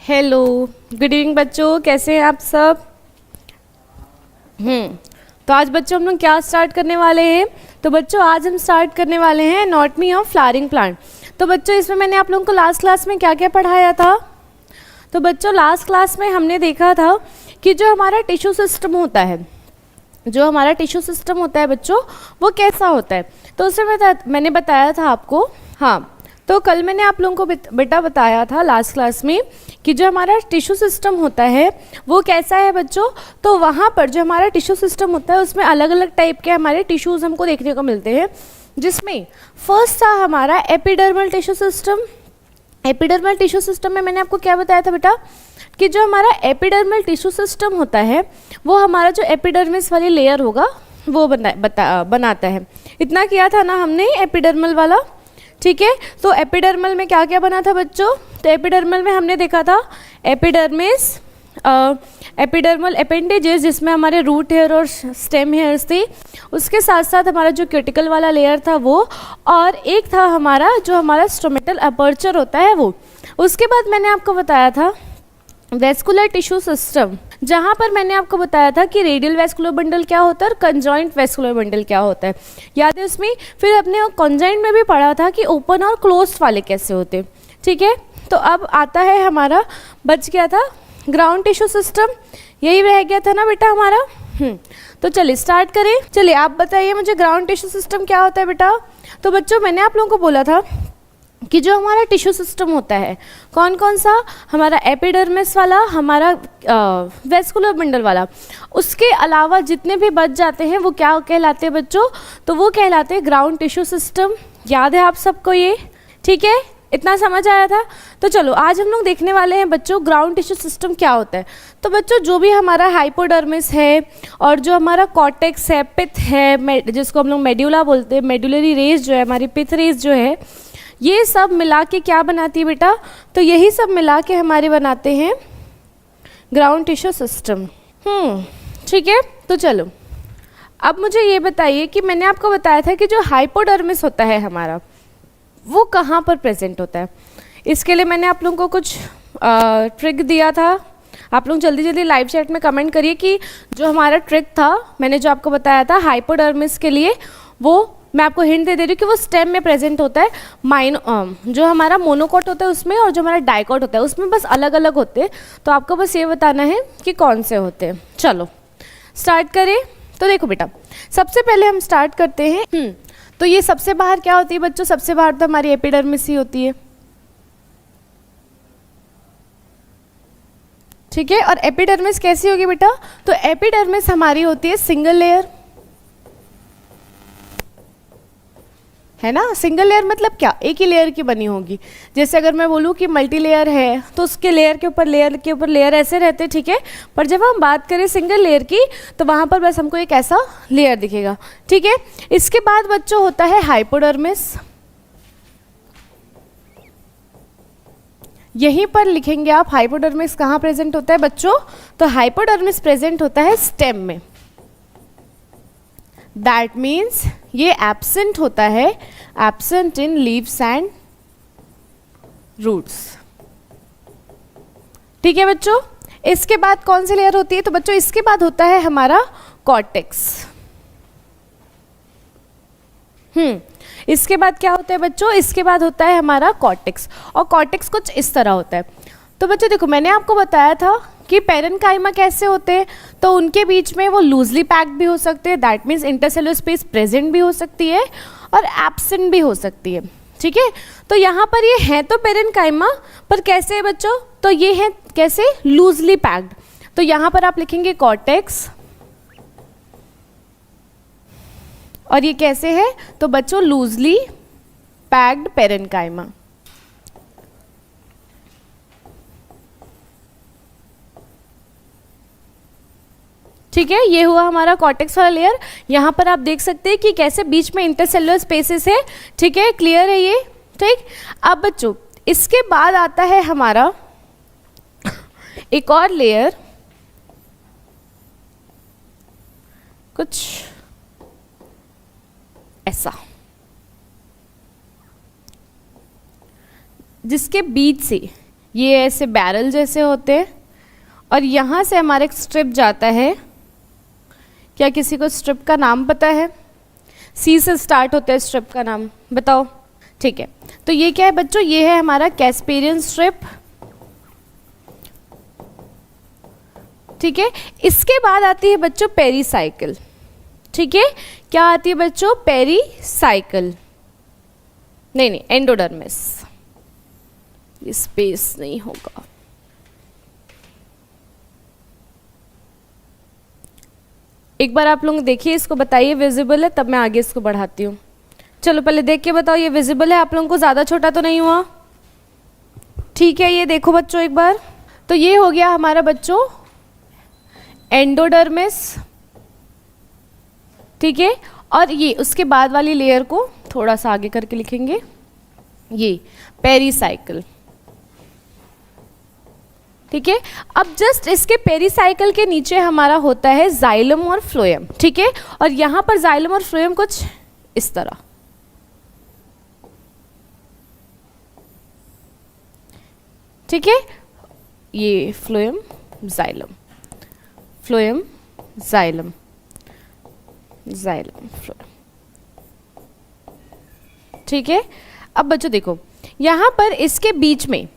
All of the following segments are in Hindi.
हेलो, गुड इवनिंग बच्चों, कैसे हैं आप सब। तो आज बच्चों हम लोग क्या स्टार्ट करने वाले हैं। तो बच्चों आज हम स्टार्ट करने वाले हैं एनाटॉमी ऑफ फ्लावरिंग प्लांट। तो बच्चों इसमें मैंने आप लोगों को लास्ट क्लास में क्या क्या पढ़ाया था। तो बच्चों लास्ट क्लास में हमने देखा था कि जो हमारा टिश्यू सिस्टम होता है, बच्चों वो कैसा होता है। तो उसमें मैंने बताया था आपको, हाँ, तो कल मैंने आप लोगों को बेटा बताया था लास्ट क्लास में कि जो हमारा टिश्यू सिस्टम होता है वो कैसा है बच्चों। तो वहाँ पर जो हमारा टिश्यू सिस्टम होता है उसमें अलग अलग टाइप के हमारे टिश्यूज़ हमको देखने को मिलते हैं, जिसमें फर्स्ट था हमारा epidermal tissue system. Epidermal tissue system में मैंने आपको क्या बताया था बेटा कि जो हमारा एपिडर्मल टिश्यू सिस्टम होता है वो हमारा जो एपिडर्मिस वाली लेयर होगा वो बनाता है। इतना किया था ना हमने एपिडर्मल वाला, ठीक है। तो एपिडर्मल में क्या क्या बना था बच्चों। तो एपिडर्मल में हमने देखा था एपिडर्मिस, एपिडर्मल अपेंडेजेस जिसमें हमारे रूट हेयर और स्टेम हेयर्स थे, उसके साथ साथ हमारा जो क्यूटिकल वाला लेयर था वो, और एक था हमारा जो हमारा स्टोमेटल अपर्चर होता है वो। उसके बाद मैंने आपको बताया था वेस्कुलर टिश्यू सिस्टम, जहाँ पर मैंने आपको बताया था कि रेडियल वेस्कुलर बंडल क्या होता है और कंजॉइंट वेस्कुलर बंडल क्या होता है, याद है उसमें। फिर अपने कंजॉइंट में भी पढ़ा था कि ओपन और क्लोज्ड वाले कैसे होते हैं, ठीक है। तो अब आता है हमारा, बच गया था ग्राउंड टिश्यू सिस्टम, यही रह गया था ना बेटा हमारा। तो चलिए स्टार्ट करें। चलिए आप बताइए मुझे ग्राउंड टिश्यू सिस्टम क्या होता है बेटा। तो बच्चों मैंने आप लोगों को बोला था कि जो हमारा टिश्यू सिस्टम होता है कौन कौन सा, हमारा एपिडर्मिस वाला, हमारा वेस्कुलर बंडल वाला, उसके अलावा जितने भी बच जाते हैं वो क्या कहलाते हैं बच्चों। तो वो कहलाते हैं ग्राउंड टिश्यू सिस्टम। याद है आप सबको ये, ठीक है, इतना समझ आया था। तो चलो आज हम लोग देखने वाले हैं बच्चों ग्राउंड टिश्यू सिस्टम क्या होता है। तो बच्चों जो भी हमारा हाइपोडर्मिस है और जो हमारा कॉर्टेक्स है, पिथ है, जिसको हम लोग मेड्यूला बोलते हैं, मेडुलरी रेस जो है, हमारी पिथ रेस जो है, ये सब मिला के क्या बनाती है बेटा। तो यही सब मिला के हमारे बनाते हैं ग्राउंड टिश्यू सिस्टम। ठीक है। तो चलो अब मुझे ये बताइए कि मैंने आपको बताया था कि जो हाइपोडर्मिस होता है हमारा वो कहाँ पर प्रेजेंट होता है। इसके लिए मैंने आप लोगों को कुछ ट्रिक दिया था। आप लोग जल्दी जल्दी लाइव चैट में कमेंट करिए कि जो हमारा ट्रिक था मैंने जो आपको बताया था हाइपोडर्मिस के लिए, वो मैं आपको हिंट दे रही हूँ कि वो स्टेम में प्रेजेंट होता है। जो हमारा मोनोकॉट होता है उसमें और जो हमारा डाइकॉट होता है उसमें बस अलग अलग होते हैं। तो आपको बस ये बताना है कि कौन से होते हैं। चलो स्टार्ट करें। तो देखो बेटा सबसे पहले हम स्टार्ट करते हैं। तो ये सबसे बाहर क्या होती है बच्चों, सबसे बाहर तो हमारी एपिडर्मिस ही होती है, ठीक है। और एपिडर्मिस कैसी होगी बेटा, तो एपिडर्मिस हमारी होती है सिंगल लेयर, है ना। सिंगल लेयर मतलब क्या, एक ही लेयर की बनी होगी। जैसे अगर मैं बोलूँ कि मल्टी लेयर है तो उसके लेयर के ऊपर लेयर ऐसे रहते हैं, ठीक है। पर जब हम बात करें सिंगल लेयर की तो वहाँ पर बस हमको एक ऐसा लेयर दिखेगा, ठीक है। इसके बाद बच्चों होता है हाइपोडर्मिस, यहीं पर लिखेंगे आप हाइपोडर्मिस कहाँ प्रेजेंट होता है बच्चों। तो हाइपोडर्मिस प्रेजेंट होता है स्टेम में, दैट मीन्स ये एब्सेंट होता है, absent in leaves and roots, ठीक है बच्चों। इसके बाद कौन सी लेयर होती है, तो बच्चों इसके बाद होता है हमारा कॉर्टेक्स। इसके बाद क्या होता है बच्चों, इसके बाद होता है हमारा कॉर्टेक्स, और कॉर्टेक्स कुछ इस तरह होता है। तो बच्चों देखो मैंने आपको बताया था कि पेरेन्काइमा कैसे होते हैं, तो उनके बीच में वो लूजली पैक्ड भी हो सकते हैं, that means intercellular space present भी हो सकती है और एब्सेंट भी हो सकती है, ठीक है। तो यहाँ पर ये है तो पेरेन्काइमा, पर कैसे है बच्चों, तो ये है कैसे, लूजली पैक्ड। तो यहाँ पर आप लिखेंगे कॉर्टेक्स, और ये कैसे है, तो बच्चों लूजली पैक्ड पेरेन्काइमा, ठीक है। ये हुआ हमारा कॉर्टेक्स वाला लेयर। यहाँ पर आप देख सकते हैं कि कैसे बीच में इंटरसेलुलर स्पेसेस है, ठीक है, क्लियर है ये, ठीक। अब बच्चों इसके बाद आता है हमारा एक और लेयर, कुछ ऐसा, जिसके बीच से ये ऐसे बैरल जैसे होते हैं, और यहाँ से हमारा एक स्ट्रिप जाता है। क्या किसी को स्ट्रिप का नाम पता है? सी से स्टार्ट होता है स्ट्रिप का नाम, बताओ। ठीक है, तो ये क्या है बच्चों? ये है हमारा कैस्पेरियन स्ट्रिप। ठीक है, इसके बाद आती है बच्चों पेरीसाइकिल। ठीक है, क्या आती है बच्चों? पेरीसाइकिल, नहीं एंडोडर्मिस, ये स्पेस नहीं होगा। एक बार आप लोग देखिए, इसको बताइए विजिबल है, तब मैं आगे इसको बढ़ाती हूँ। चलो पहले देख के बताओ, ये विजिबल है आप लोगों को? ज़्यादा छोटा तो नहीं हुआ? ठीक है, ये देखो बच्चों एक बार। तो ये हो गया हमारा बच्चों एंडोडर्मिस। ठीक है, और ये उसके बाद वाली लेयर को थोड़ा सा आगे करके लिखेंगे, ये पेरीसाइकिल। ठीक है, अब जस्ट इसके पेरीसाइकिल के नीचे हमारा होता है जाइलम और फ्लोएम। ठीक है, और यहां पर जाइलम और फ्लोएम कुछ इस तरह। ठीक है, ये phloem xylem, phloem xylem, xylem phloem. ठीक है, अब बच्चों देखो यहां पर इसके बीच में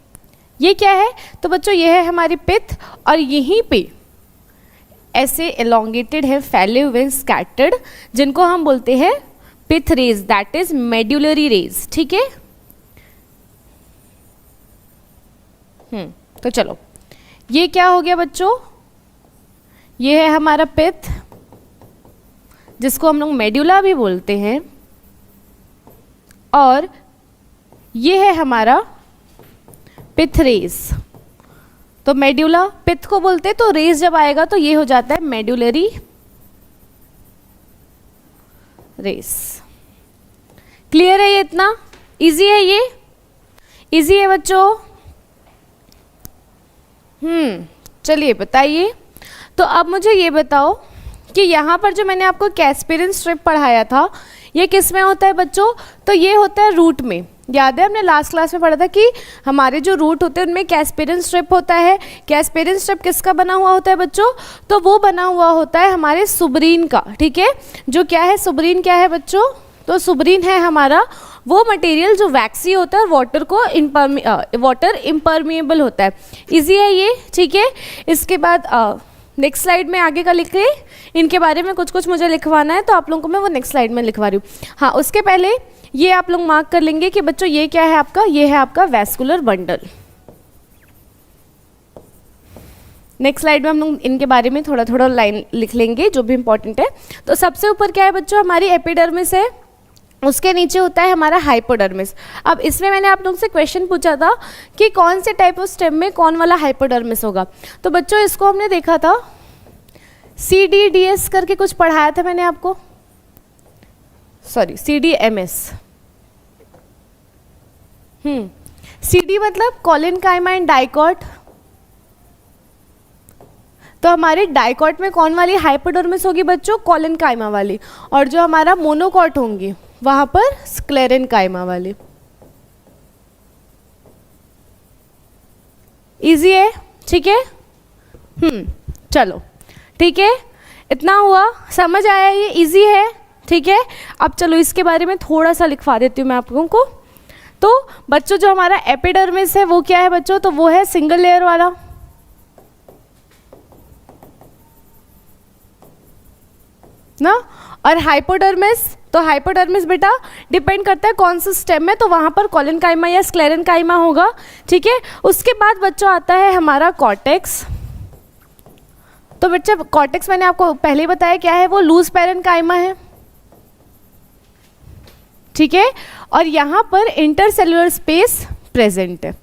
ये क्या है? तो बच्चों ये है हमारी पिथ, और यहीं पे ऐसे एलोंगेटेड है, फैले हुए स्कैटर्ड, जिनको हम बोलते हैं pith rays, that is medullary rays. ठीक है, तो चलो ये क्या हो गया बच्चों? ये है हमारा पिथ, जिसको हम लोग मेड्यूला भी बोलते हैं, और ये है हमारा पिथ रेज। तो मेड्यूला पिथ को बोलते हैं, तो रेज जब आएगा तो ये हो जाता है मेड्यूलरी रेज। क्लियर है? ये इतना इजी है, ये इजी है बच्चों। चलिए बताइए। तो अब मुझे ये बताओ कि यहाँ पर जो मैंने आपको कैस्पेरियन स्ट्रिप पढ़ाया था, ये किस में होता है बच्चों? तो ये होता है रूट में। याद है, हमने लास्ट क्लास में पढ़ा था कि हमारे जो रूट होते हैं उनमें कैस्पेरियन स्ट्रिप होता है। कैस्पेरियन स्ट्रिप किसका बना हुआ होता है बच्चों? तो वो बना हुआ होता है हमारे सुब्रीन का। ठीक है, जो क्या है सुब्रीन, क्या है बच्चों? तो सुब्रीन है हमारा वो मटेरियल जो वैक्सी होता है और वाटर इम्परमिएबल होता है। इजी है ये। ठीक है, इसके बाद नेक्स्ट स्लाइड में आगे का लिखे, इनके बारे में कुछ कुछ मुझे लिखवाना है, तो आप लोगों को मैं वो नेक्स्ट स्लाइड में लिखवा रही हूँ। हाँ, उसके पहले ये आप लोग मार्क कर लेंगे कि बच्चों ये क्या है आपका? ये है आपका वैस्कुलर बंडल। नेक्स्ट स्लाइड में हम लोग इनके बारे में थोड़ा थोड़ा लाइन लिख लेंगे जो भी इंपॉर्टेंट है। तो सबसे ऊपर क्या है बच्चों? हमारी एपिडर्मिस है, उसके नीचे होता है हमारा हाइपोडर्मिस। अब इसमें मैंने आप लोगों से क्वेश्चन पूछा था कि कौन से टाइप ऑफ स्टेम में कौन वाला हाइपोडर्मिस होगा। तो बच्चों इसको हमने देखा था, CDDS करके कुछ पढ़ाया था मैंने आपको, सॉरी CDMS। CD मतलब कॉलिनकाइमा एंड डाइकॉट। तो हमारे डाइकॉट में कौन वाली हाइपोडर्मिस होगी बच्चों? कॉलिनकाइमा वाली। और जो हमारा मोनोकॉट होंगी वहां पर स्क्लेरेनकाइमा वाली। इजी है? ठीक है, चलो ठीक है, इतना हुआ, समझ आया? ये इजी है। ठीक है, अब चलो इसके बारे में थोड़ा सा लिखवा देती हूँ मैं आप लोगों को। तो बच्चों जो हमारा एपिडर्मिस है वो क्या है बच्चों? तो वो है सिंगल लेयर वाला। ना, और हाइपोडर्मिस, तो हाइपोडर्मिस बेटा डिपेंड करता है कौन सा स्टेम है, तो वहां पर कॉलिनकाइमा या स्क्लेरेनकाइमा होगा। ठीक है, उसके बाद बच्चों आता है हमारा कॉर्टेक्स। तो बच्चा कॉर्टेक्स मैंने आपको पहले ही बताया क्या है, वो लूज पैरेनकाइमा है। ठीक है, और यहां पर इंटरसेल्युलर स्पेस प्रेजेंट है।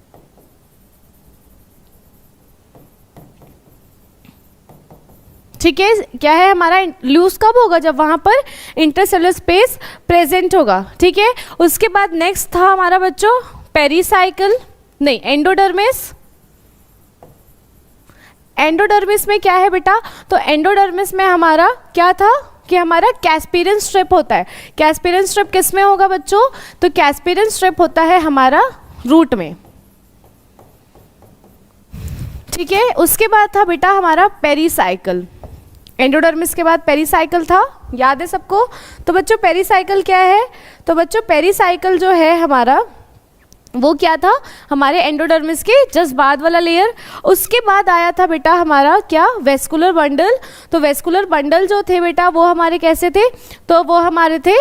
ठीक है, क्या है हमारा लूज कब होगा? जब वहां पर इंटरसेल्युलर स्पेस प्रेजेंट होगा। ठीक है, उसके बाद नेक्स्ट था हमारा बच्चों पेरीसाइकिल, नहीं एंडोडर्मिस। एंडोडर्मिस में क्या है बेटा? तो एंडोडर्मिस में हमारा क्या था कि हमारा कैस्पेरियन स्ट्रिप होता है। कैस्पेरियन स्ट्रिप किस में होगा बच्चों? तो कैस्पेरियन स्ट्रिप होता है हमारा रूट में। ठीक है। उसके बाद था बेटा हमारा पेरीसाइकिल। एंडोडर्मिस के बाद पेरीसाइकिल था, याद है सबको। तो बच्चों पेरीसाइकिल क्या है? तो बच्चों पेरीसाइकिल जो है हमारा वो क्या था? हमारे एंडोडर्मिस के जस्ट बाद वाला लेयर। उसके बाद आया था बेटा हमारा क्या? Vascular bundle. तो वेस्कुलर बंडल जो थे बेटा वो हमारे कैसे थे? तो वो हमारे थे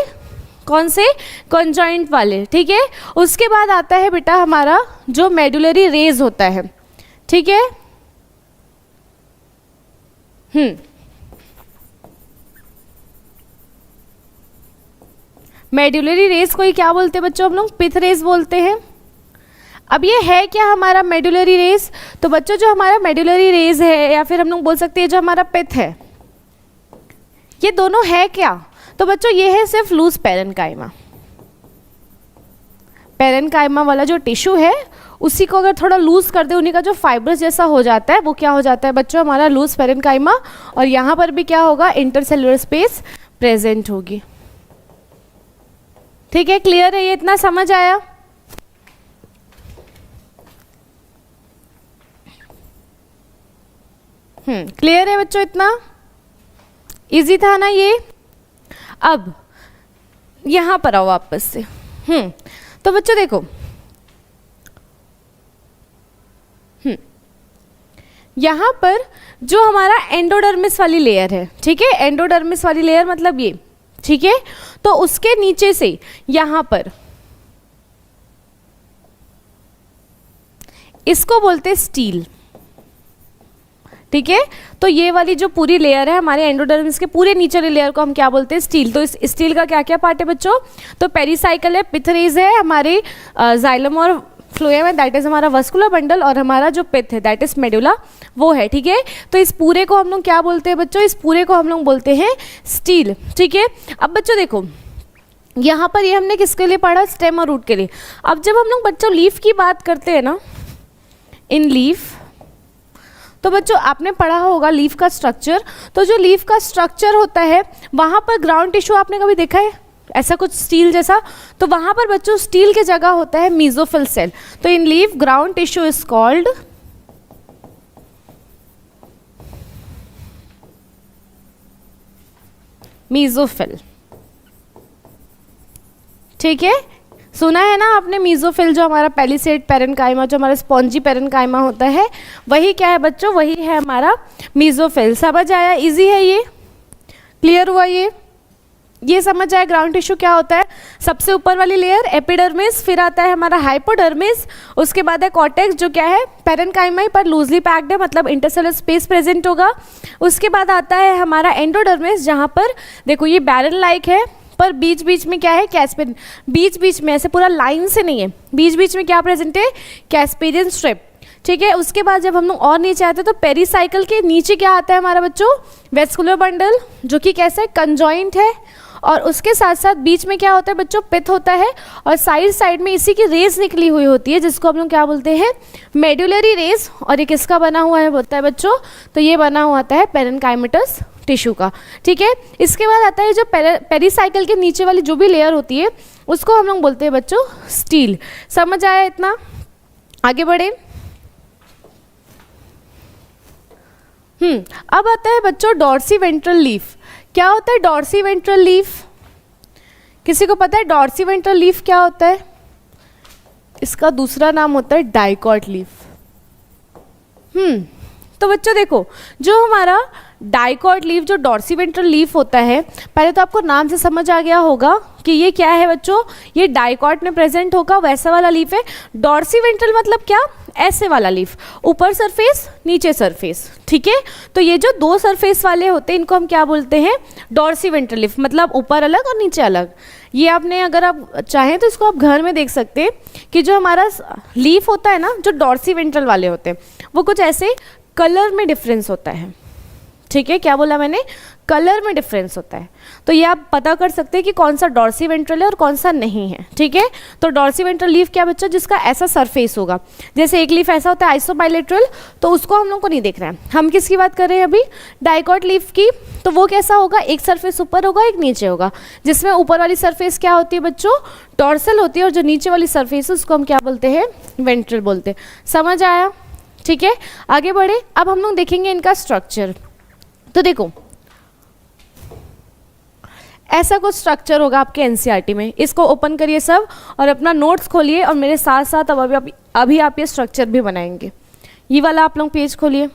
कौन से? कॉन्जॉइंट वाले, ठीक है। उसके बाद आता है बेटा हमारा जो मेडुलरी रेज होता है, ठीक है। मेडुलरी रेज को ही क्या बोलते हैं बच्चों? हम लोग पिथ रेज बोलते हैं। अब ये है क्या हमारा मेडुलरी रेज? तो बच्चों जो हमारा मेडुलरी रेज है या फिर हम लोग बोल सकते हैं जो हमारा पिथ है, ये दोनों है क्या? तो बच्चों ये है सिर्फ लूज पेरेन्काइमा। पेरेन्काइमा वाला जो टिश्यू है उसी को अगर थोड़ा लूज कर दे, उन्हीं का जो फाइब्रस जैसा हो जाता है वो क्या हो जाता है बच्चों? हमारा लूज पेरेन्काइमा। और यहाँ पर भी क्या होगा? इंटरसेलुलर स्पेस प्रेजेंट होगी। ठीक है, क्लियर है? ये इतना समझ आया? क्लियर है बच्चों? इतना इजी था ना ये? अब यहां पर आओ वापस से। तो बच्चों देखो, यहां पर जो हमारा एंडोडर्मिस वाली लेयर है, ठीक है, एंडोडर्मिस वाली लेयर मतलब ये, ठीक है। तो उसके नीचे से यहां पर इसको बोलते हैं स्टील, ठीक है। तो ये वाली जो पूरी लेयर है हमारे एंडोडर्मिस के पूरे नीचे वाली लेयर को हम क्या बोलते हैं? स्टील। तो इस स्टील का क्या क्या पार्ट है बच्चों? तो पेरीसाइकिल है, पिथ रेज है, हमारे जाइलम और फ्लोएम है, दैट इज हमारा वस्कुलर बंडल, और हमारा जो पिथ है दैट इज मेडुला, वो है, ठीक है। तो इस पूरे को हम लोग क्या बोलते हैं बच्चों? इस पूरे को हम लोग बोलते हैं स्टील, ठीक है। अब बच्चों देखो यहाँ पर ये हमने किसके लिए पढ़ा? स्टेम और रूट के लिए। अब जब हम लोग बच्चों लीफ की बात करते हैं ना, इन लीफ, तो बच्चों आपने पढ़ा होगा लीफ का स्ट्रक्चर। तो जो लीफ का स्ट्रक्चर होता है वहाँ पर ग्राउंड टिश्यू आपने कभी देखा है ऐसा कुछ स्टील जैसा? तो वहाँ पर बच्चों स्टील की जगह होता है मीजोफिल सेल। तो इन leaf ground tissue is called mesophyll, ठीक है। सुना है ना आपने मीजोफिल? जो हमारा पेलिसेड पेरेन्काइमा, जो हमारा स्पॉन्जी पेरेन्काइमा होता है, वही क्या है बच्चों? वही है हमारा मीजोफिल। समझ आया? इजी है ये? क्लियर हुआ ये समझ आया? ग्राउंड टिश्यू क्या होता है? सबसे ऊपर वाली लेयर एपिडर्मिस, फिर आता है हमारा हाइपोडर्मिस, उसके बाद है कॉर्टेक्स जो क्या है? पेरेन्काइमा पर लूजली पैक्ड है, मतलब इंटरसेलुलर स्पेस प्रेजेंट होगा। उसके बाद आता है हमारा एंडोडर्मिस, जहाँ पर देखो ये बैरल लाइक है, पर बीच बीच में क्या है? कैस्पेरियन। बीच बीच में, ऐसे पूरा लाइन से नहीं है, बीच बीच में क्या प्रेजेंट है? कैस्पेरियन स्ट्रिप, ठीक है। उसके बाद जब हम लोग और नीचे आते हैं तो पेरीसाइकिल के नीचे क्या आता है हमारा बच्चों? वेस्कुलर बंडल, जो कि कैसा है? कंजॉइंट है। और उसके साथ साथ बीच में क्या होता है बच्चों? पिथ होता है, और साइड साइड में इसी की रेज निकली हुई होती है, जिसको हम लोग क्या बोलते हैं? Medullary rays. और ये किसका बना हुआ है होता है बच्चों? तो ये बना हुआ आता है पेरेन्काइमेटस टिश्यू का, ठीक है। इसके बाद आता है जो पेरीसाइकिल के नीचे वाली जो भी लेयर होती है उसको हम लोग बोलते हैं बच्चों स्टील। समझ आया इतना? आगे बढ़े। अब आता है बच्चों डॉर्सी वेंट्रल लीफ। क्या होता है डॉर्सी वेंट्रल लीफ? किसी को पता है डॉर्सी वेंट्रल लीफ क्या होता है? इसका दूसरा नाम होता है डाइकॉट लीफ। तो बच्चों देखो, जो हमारा डाइकॉट लीफ, जो डॉर्सी वेंट्रल लीफ होता है, पहले तो आपको नाम से समझ आ गया होगा कि ये क्या है बच्चों? ये डाइकॉट में प्रेजेंट होगा, वैसा वाला लीफ है। डॉर्सी वेंट्रल मतलब क्या? ऐसे वाला लीफ, ऊपर सरफेस नीचे सरफेस, ठीक है। तो ये जो दो सरफेस वाले होते हैं इनको हम क्या बोलते हैं? डॉर्सी वेंट्रल लीफ, मतलब ऊपर अलग और नीचे अलग। ये आपने अगर आप चाहें तो इसको आप घर में देख सकते हैं कि जो हमारा लीफ होता है ना, जो डॉर्सी वेंट्रल वाले होते हैं, वो कुछ ऐसे कलर में डिफरेंस होता है, ठीक है। क्या बोला मैंने? कलर में डिफरेंस होता है। तो ये आप पता कर सकते हैं कि कौन सा डॉर्सी वेंट्रल है और कौन सा नहीं है, ठीक है। तो डॉर्सी वेंट्रल लीफ क्या बच्चों? जिसका ऐसा सरफेस होगा, जैसे एक लीफ ऐसा होता है आइसोबाइलेटरल, तो उसको हम लोग को नहीं देख रहे हैं। हम किसकी बात कर रहे हैं अभी? डाइकॉट लीफ की। तो वो कैसा होगा? एक सरफेस ऊपर होगा, एक नीचे होगा, जिसमें ऊपर वाली सरफेस क्या होती है बच्चों? डॉर्सल होती है, और जो नीचे वाली सरफेस है उसको हम क्या बोलते हैं? वेंट्रल बोलते हैं। समझ आया? ठीक है, आगे बढ़े। अब हम लोग देखेंगे इनका स्ट्रक्चर। तो देखो ऐसा कुछ स्ट्रक्चर होगा आपके एनसीईआरटी में, इसको ओपन करिए सब और अपना नोट्स खोलिए और मेरे साथ साथ अब अभी आप ये स्ट्रक्चर भी बनाएंगे। ये वाला आप लोग पेज खोलिए,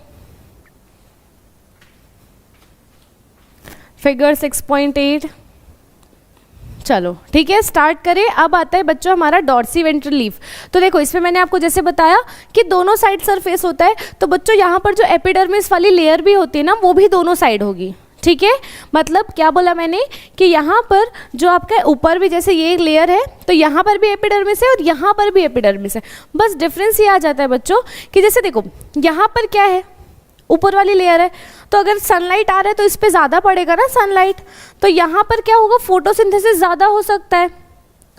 फिगर 6.8। चलो ठीक है, स्टार्ट करें। अब आता है बच्चों हमारा डॉर्सी वेंट्रल लीफ। तो देखो इसमें मैंने आपको जैसे बताया कि दोनों साइड सरफेस होता है, तो बच्चों यहाँ पर जो एपिडर्मिस वाली लेयर भी होती है ना, वो भी दोनों साइड होगी। ठीक है, मतलब क्या बोला मैंने कि यहाँ पर जो आपका ऊपर भी जैसे ये एक लेयर है, तो यहाँ पर भी एपिडर्मिस है और यहाँ पर भी एपिडर्मिस है। बस डिफरेंस ये आ जाता है बच्चों कि जैसे देखो यहाँ पर क्या है, ऊपर वाली लेयर है, तो अगर सनलाइट आ रहा है तो इस पर ज़्यादा पड़ेगा ना सनलाइट, तो यहाँ पर क्या होगा, फोटोसिंथेसिस ज़्यादा हो सकता है।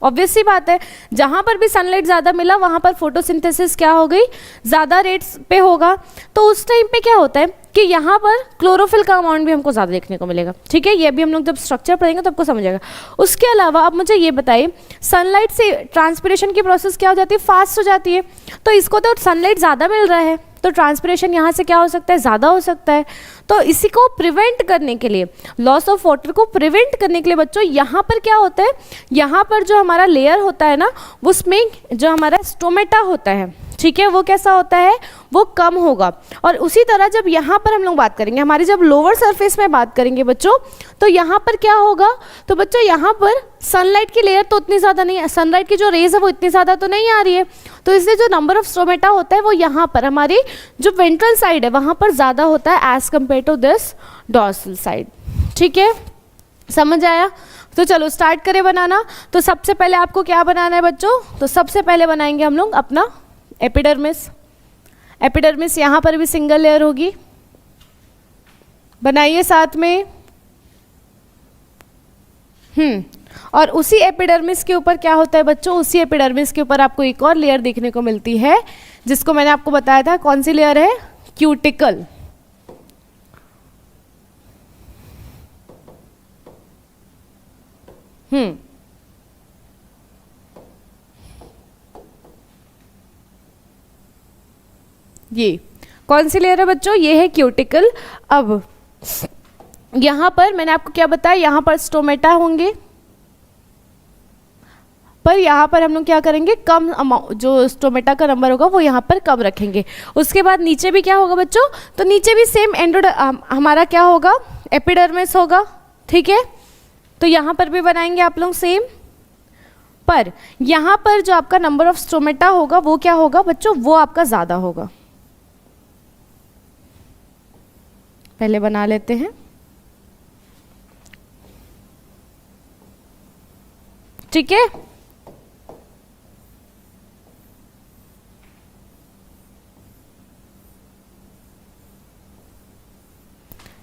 ऑब्वियस सी बात है, जहाँ पर भी सनलाइट ज़्यादा मिला वहाँ पर फोटोसिंथेसिस क्या हो गई, ज़्यादा रेट्स पे होगा। तो उस टाइम पे क्या होता है कि यहाँ पर क्लोरोफिल का अमाउंट भी हमको ज़्यादा देखने को मिलेगा। ठीक है, ये भी हम लोग जब स्ट्रक्चर पढ़ेंगे तो आपको समझ आएगा। उसके अलावा अब मुझे ये बताइए, सनलाइट से ट्रांसपिरेशन की प्रोसेस क्या हो जाती है, फास्ट हो जाती है। तो इसको तो सनलाइट ज़्यादा मिल रहा है, तो ट्रांसपिरेशन यहाँ से क्या हो सकता है, ज़्यादा हो सकता है। तो इसी को प्रिवेंट करने के लिए, लॉस ऑफ वाटर को प्रिवेंट करने के लिए बच्चों यहाँ पर क्या होता है, यहाँ पर जो हमारा लेयर होता है ना, उसमें जो हमारा स्टोमेटा होता है, ठीक है, वो कैसा होता है, वो कम होगा। और उसी तरह जब यहाँ पर हम लोग बात करेंगे, हमारी जब लोअर सरफेस में बात करेंगे बच्चों, तो यहाँ पर क्या होगा, तो बच्चों यहाँ पर सनलाइट की लेयर तो उतनी ज़्यादा नहीं है, सनलाइट की जो रेज है वो इतनी ज़्यादा तो नहीं आ रही है, तो इसलिए जो नंबर ऑफ स्टोमेटा होता है वो यहाँ पर हमारी जो वेंट्रल साइड है वहाँ पर ज़्यादा होता है as compare to this dorsal side. ठीक है, समझ आया। तो चलो स्टार्ट करें बनाना। तो सबसे पहले आपको क्या बनाना है बच्चों, तो सबसे पहले बनाएंगे हम लोग अपना एपिडर्मिस। एपिडर्मिस यहाँ पर भी सिंगल लेयर होगी, बनाइए साथ में। और उसी एपिडर्मिस के ऊपर क्या होता है बच्चों, उसी एपिडर्मिस के ऊपर आपको एक और लेयर देखने को मिलती है, जिसको मैंने आपको बताया था कौन सी लेयर है, क्यूटिकल। ये कौन सी लेयर है बच्चों, ये है क्यूटिकल। अब यहाँ पर मैंने आपको क्या बताया, यहाँ पर स्टोमेटा होंगे, पर यहाँ पर हम लोग क्या करेंगे, कम अमाउंट, जो स्टोमेटा का नंबर होगा वो यहाँ पर कम रखेंगे। उसके बाद नीचे भी क्या होगा बच्चों, तो नीचे भी सेम हमारा क्या होगा, एपिडर्मिस होगा। ठीक है, तो यहाँ पर भी बनाएंगे आप लोग सेम, पर यहाँ पर जो आपका नंबर ऑफ स्टोमेटा होगा वो क्या होगा बच्चों, वो आपका ज़्यादा होगा। पहले बना लेते हैं। ठीक है,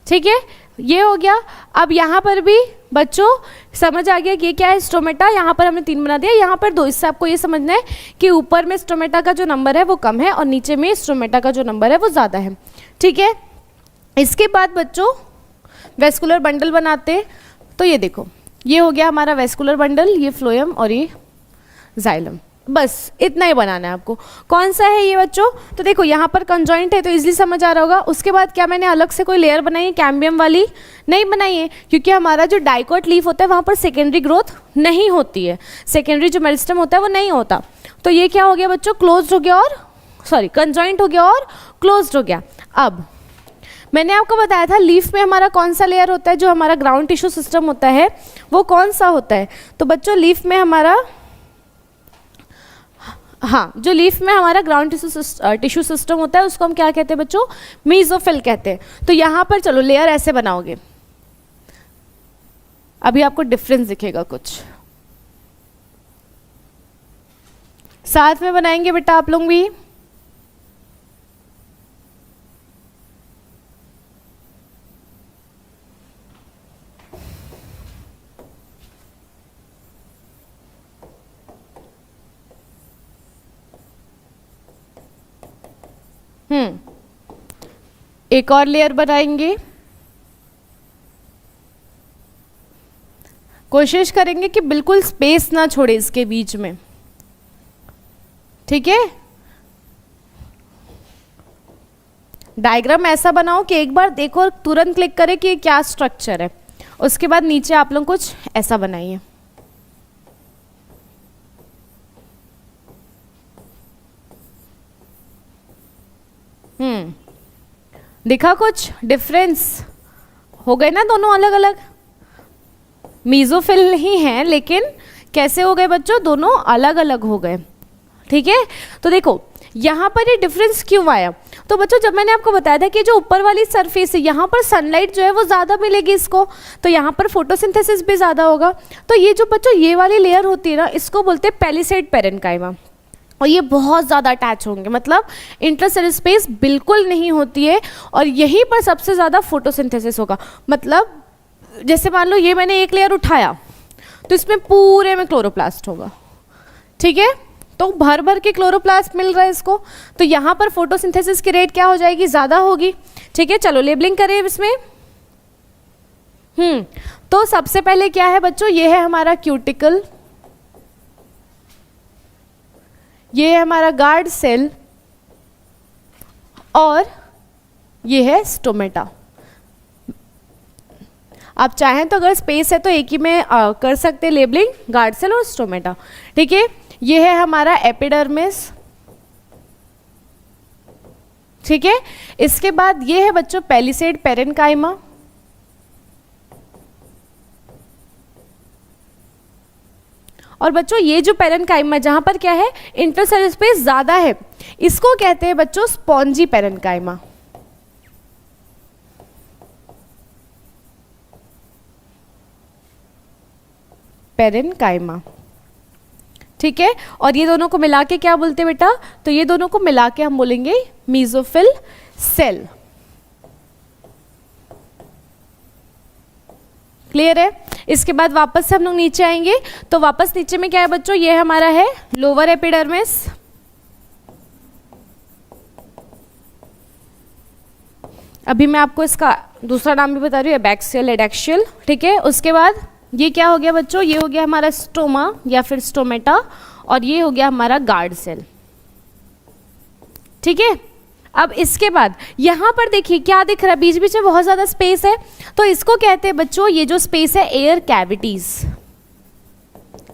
ठीक है, ये हो गया। अब यहाँ पर भी बच्चों समझ आ गया कि ये क्या है, स्टोमेटा। यहाँ पर हमने 3 बना दिया, यहाँ पर 2। इससे आपको ये समझना है कि ऊपर में स्टोमेटा का जो नंबर है वो कम है और नीचे में स्टोमेटा का जो नंबर है वो ज़्यादा है। ठीक है, इसके बाद बच्चों वेस्कुलर बंडल बनाते हैं। तो ये देखो, ये हो गया हमारा वेस्कुलर बंडल, ये फ्लोएम और ये जाइलम। बस इतना ही बनाना है आपको। कौन सा है ये बच्चों, तो देखो यहाँ पर कंजॉइंट है तो इजीली समझ आ रहा होगा। उसके बाद क्या मैंने अलग से कोई लेयर बनाई है कैम्बियम वाली, नहीं बनाई है, क्योंकि हमारा जो डाइकोट लीफ होता है वहाँ पर सेकेंडरी ग्रोथ नहीं होती है, सेकेंडरी जो मेरिस्टम होता है वो नहीं होता। तो ये क्या हो गया बच्चों, क्लोज्ड हो गया, और सॉरी कंजॉइंट हो गया और क्लोज्ड हो गया। अब मैंने आपको बताया था लीफ में हमारा कौन सा लेयर होता है, जो हमारा ग्राउंड टिश्यू सिस्टम होता है वो कौन सा होता है, तो बच्चों लीफ में हमारा, हाँ, जो लीफ में हमारा ग्राउंड टिश्यू सिस्टम होता है उसको हम क्या कहते हैं बच्चों, मीजोफिल कहते हैं। तो यहाँ पर चलो लेयर ऐसे बनाओगे, अभी आपको डिफरेंस दिखेगा कुछ, साथ में बनाएंगे बेटा आप लोग भी। एक और लेयर बनाएंगे, कोशिश करेंगे कि बिल्कुल स्पेस ना छोड़े इसके बीच में। ठीक है, डायग्राम ऐसा बनाओ कि एक बार देखो और तुरंत क्लिक करे कि ये क्या स्ट्रक्चर है। उसके बाद नीचे आप लोग कुछ ऐसा बनाइए। दिखा कुछ डिफरेंस? हो गए ना दोनों अलग अलग? मीजोफिल ही हैं लेकिन कैसे हो गए बच्चों? दोनों अलग अलग हो गए। ठीक है, तो देखो यहाँ पर ये डिफरेंस क्यों आया? तो बच्चों जब मैंने आपको बताया था कि जो ऊपर वाली सरफेस है यहाँ पर सनलाइट जो है वो ज़्यादा मिलेगी इसको, तो यहाँ पर फोटोसिंथेसिस भी ज़्यादा होगा। तो ये जो बच्चों ये वाली लेयर होती है ना, इसको बोलते हैं पैलिसेड पेरेन्काइमा, और ये बहुत ज़्यादा अटैच होंगे, मतलब इंटरसेलुलर स्पेस बिल्कुल नहीं होती है, और यहीं पर सबसे ज़्यादा फोटोसिंथेसिस होगा। मतलब जैसे मान लो ये मैंने एक लेयर उठाया तो इसमें पूरे में क्लोरोप्लास्ट होगा। ठीक है, तो भर भर के क्लोरोप्लास्ट मिल रहा है इसको, तो यहाँ पर फोटोसिंथेसिस की रेट क्या हो जाएगी? ज़्यादा होगी। ठीक है, चलो लेबलिंग करें इसमें। तो सबसे पहले क्या है बच्चों? ये है हमारा क्यूटिकल, ये है हमारा गार्ड सेल, और ये है स्टोमेटा। आप चाहें तो अगर स्पेस है तो एक ही में कर सकते हैं लेबलिंग, गार्ड सेल और स्टोमेटा। ठीक है, ये है हमारा एपिडर्मिस। ठीक है, इसके बाद ये है बच्चों पैलिसेड पेरेन्काइमा, और बच्चों ये जो पेरेन्काइमा जहां पर क्या है इंटरसेलुलर स्पेस ज्यादा है, इसको कहते हैं बच्चों स्पॉन्जी पेरेन्काइमा। पेरेन्काइमा, ठीक है, और ये दोनों को मिला के क्या बोलते हैं बेटा? तो ये दोनों को मिला के हम बोलेंगे मीजोफिल सेल। क्लियर है? इसके बाद वापस से हम लोग नीचे आएंगे, तो वापस नीचे में क्या है बच्चों? ये हमारा है लोअर एपिडर्मिस, अभी मैं आपको इसका दूसरा नाम भी बता रही हूँ, एबैक्सियल, एडैक्सियल। ठीक है, उसके बाद ये क्या हो गया बच्चों? ये हो गया हमारा स्टोमा या फिर स्टोमेटा, और ये हो गया हमारा गार्ड सेल। ठीक है, अब इसके बाद यहाँ पर देखिए क्या दिख रहा है? बीच बीच में बहुत ज़्यादा स्पेस है, तो इसको कहते हैं बच्चों, ये जो स्पेस है एयर कैविटीज।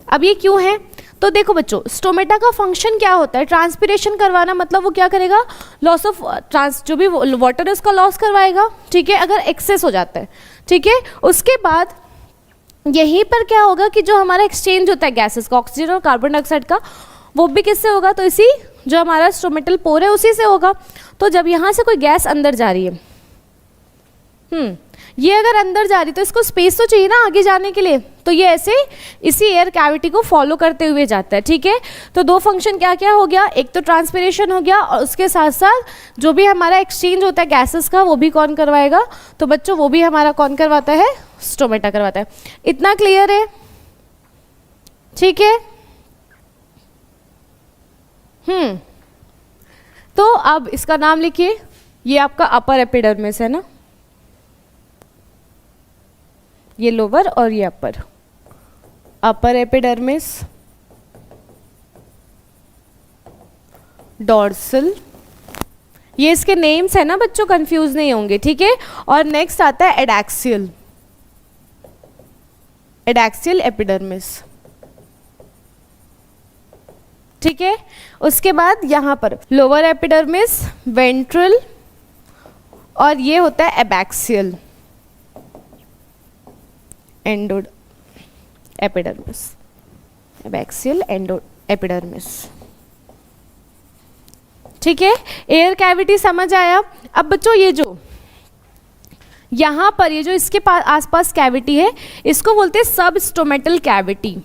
अब ये क्यों है? तो देखो बच्चों स्टोमेटा का फंक्शन क्या होता है? ट्रांसपिरेशन करवाना, मतलब वो क्या करेगा? लॉस ऑफ जो भी वाटर है उसका लॉस करवाएगा। ठीक है, अगर एक्सेस हो जाता है। ठीक है, उसके बाद यहीं पर क्या होगा कि जो हमारा एक्सचेंज होता है गैसेस का, ऑक्सीजन और कार्बन डाइऑक्साइड का, वो भी किससे होगा? तो इसी जो हमारा स्टोमेटल पोर है उसी से होगा। तो जब यहाँ से कोई गैस अंदर जा रही है, ये अगर अंदर जा रही है तो इसको स्पेस तो चाहिए ना आगे जाने के लिए, तो ये ऐसे इसी एयर कैविटी को फॉलो करते हुए जाता है। ठीक है, तो दो फंक्शन क्या क्या हो गया? एक तो ट्रांसपिरेशन हो गया, और उसके साथ साथ जो भी हमारा एक्सचेंज होता है गैसेस का वो भी कौन करवाएगा? तो बच्चों वो भी हमारा कौन करवाता है? स्टोमेटा करवाता है। इतना क्लियर है? ठीक है, तो अब इसका नाम लिखिए, ये आपका अपर एपिडर्मिस है ना, ये लोअर और ये अपर। अपर एपिडर्मिस, डॉर्सल, ये इसके नेम्स है ना बच्चों, कंफ्यूज नहीं होंगे। ठीक है, और नेक्स्ट आता है एडैक्सियल, एडैक्सियल एपिडर्मिस। ठीक है, उसके बाद यहाँ पर लोअर एपिडर्मिस, वेंट्रल, और ये होता है abaxial endo epidermis, abaxial endo epidermis. ठीक है, एयर कैविटी समझ आया? अब बच्चों ये जो यहाँ पर ये जो इसके पास आसपास कैविटी है इसको बोलते हैं सब स्टोमेटल कैविटी।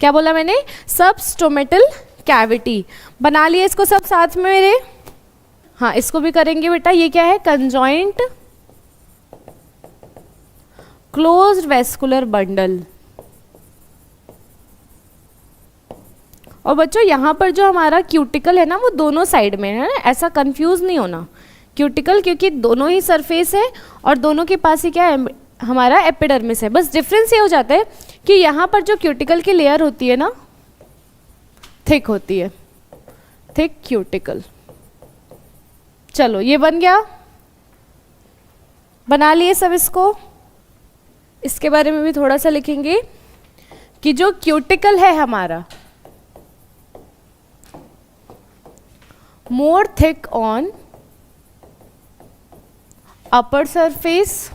क्या बोला मैंने? सब स्टोमेटल कैविटी। बना लिया इसको सब साथ में मेरे? हाँ, इसको भी करेंगे बेटा। ये क्या है? Conjoint closed vascular bundle. और बच्चों यहाँ पर जो हमारा क्यूटिकल है ना वो दोनों साइड में है ना, ऐसा कंफ्यूज नहीं होना। क्यूटिकल क्योंकि दोनों ही सरफेस है और दोनों के पास ही क्या है? हमारा एपिडर्मिस है। बस डिफरेंस ये हो जाता है कि यहाँ पर जो क्यूटिकल की लेयर होती है ना थिक होती है, थिक क्यूटिकल। चलो ये बन गया, बना लिए सब इसको। इसके बारे में भी थोड़ा सा लिखेंगे कि जो क्यूटिकल है हमारा, मोर थिक ऑन अपर सरफेस,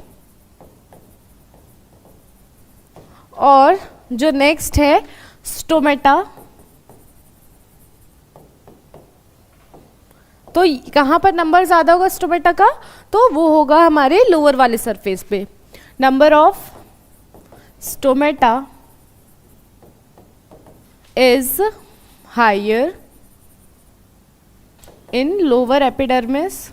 और जो नेक्स्ट है स्टोमेटा, तो कहाँ पर नंबर ज़्यादा होगा स्टोमेटा का, तो वो होगा हमारे लोअर वाले सरफेस पे। Number of stomata is higher in lower epidermis.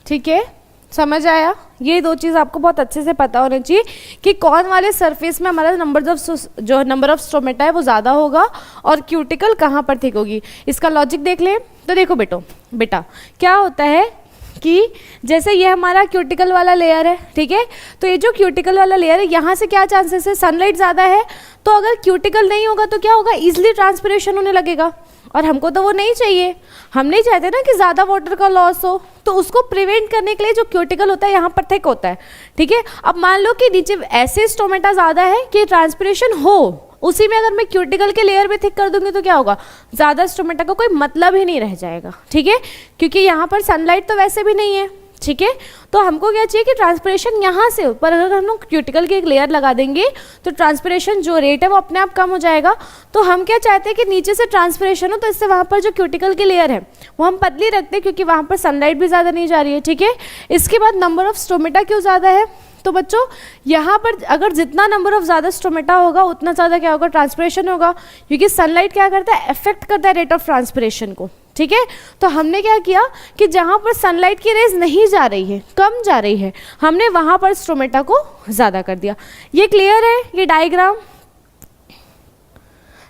ठीक है, समझ आया? ये दो चीज़ आपको बहुत अच्छे से पता होना चाहिए कि कौन वाले सरफेस में हमारा नंबर ऑफ स्टोमेटा है वो ज़्यादा होगा और क्यूटिकल कहाँ पर ठीक होगी। इसका लॉजिक देख लें तो देखो बेटा क्या होता है कि जैसे ये हमारा क्यूटिकल वाला लेयर है, ठीक है, तो ये जो क्यूटिकल वाला लेयर है यहाँ से क्या चांसेस है, सनलाइट ज़्यादा है, तो अगर क्यूटिकल नहीं होगा तो क्या होगा, ईजिली ट्रांसपिरेशन होने लगेगा, और हमको तो वो नहीं चाहिए। हम नहीं चाहते ना कि ज़्यादा वाटर का लॉस हो, तो उसको प्रिवेंट करने के लिए जो क्यूटिकल होता है यहाँ पर थिक होता है। ठीक है, अब मान लो कि नीचे ऐसे स्टोमेटा ज़्यादा है कि ट्रांसपिरेशन हो, उसी में अगर मैं क्यूटिकल के लेयर पे थिक कर दूंगी तो क्या होगा, ज़्यादा स्टोमेटा का कोई मतलब ही नहीं रह जाएगा। ठीक है, क्योंकि यहाँ पर सनलाइट तो वैसे भी नहीं है। ठीक है, तो हमको क्या चाहिए कि ट्रांसपिरेशन यहाँ से, पर अगर हम लोग क्यूटिकल की एक लेयर लगा देंगे तो ट्रांसपिरेशन जो रेट है वो अपने आप कम हो जाएगा। तो हम क्या चाहते हैं कि नीचे से ट्रांसपिरेशन हो, तो इससे वहाँ पर जो क्यूटिकल की लेयर है वो हम पतली रखते हैं, क्योंकि वहाँ पर सनलाइट भी ज़्यादा नहीं जा रही है। ठीक है, इसके बाद नंबर ऑफ स्टोमेटा क्यों ज़्यादा है, तो बच्चों यहाँ पर अगर जितना नंबर ऑफ ज़्यादा स्टोमेटा होगा उतना ज़्यादा क्या होगा, ट्रांसपिरेशन होगा, क्योंकि सनलाइट क्या करता है, अफेक्ट करता है रेट ऑफ ट्रांसपिरेशन को। ठीक है, तो हमने क्या किया कि जहाँ पर सनलाइट की रेज नहीं जा रही है, कम जा रही है, हमने वहाँ पर स्टोमेटा को ज़्यादा कर दिया। ये क्लियर है? ये डायग्राम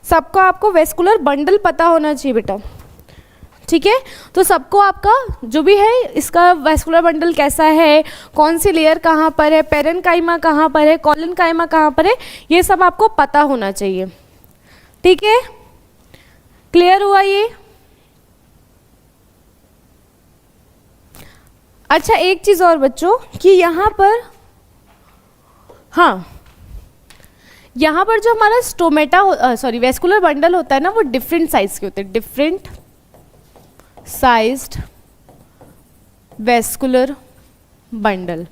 सबको आपको वेस्कुलर बंडल पता होना चाहिए बेटा। ठीक है, तो सबको आपका जो भी है इसका वेस्कुलर बंडल कैसा है, कौन सी लेयर कहाँ पर है, पेरेन्काइमा कहाँ पर है, कॉलेनकाइमा कहाँ पर है, ये सब आपको पता होना चाहिए। ठीक है, क्लियर हुआ ये? अच्छा, एक चीज़ और बच्चों कि यहाँ पर, हाँ, यहाँ पर जो हमारा स्टोमेटा वेस्कुलर बंडल होता है ना, वो डिफरेंट साइज के होते हैं, डिफरेंट साइज्ड वेस्कुलर बंडल।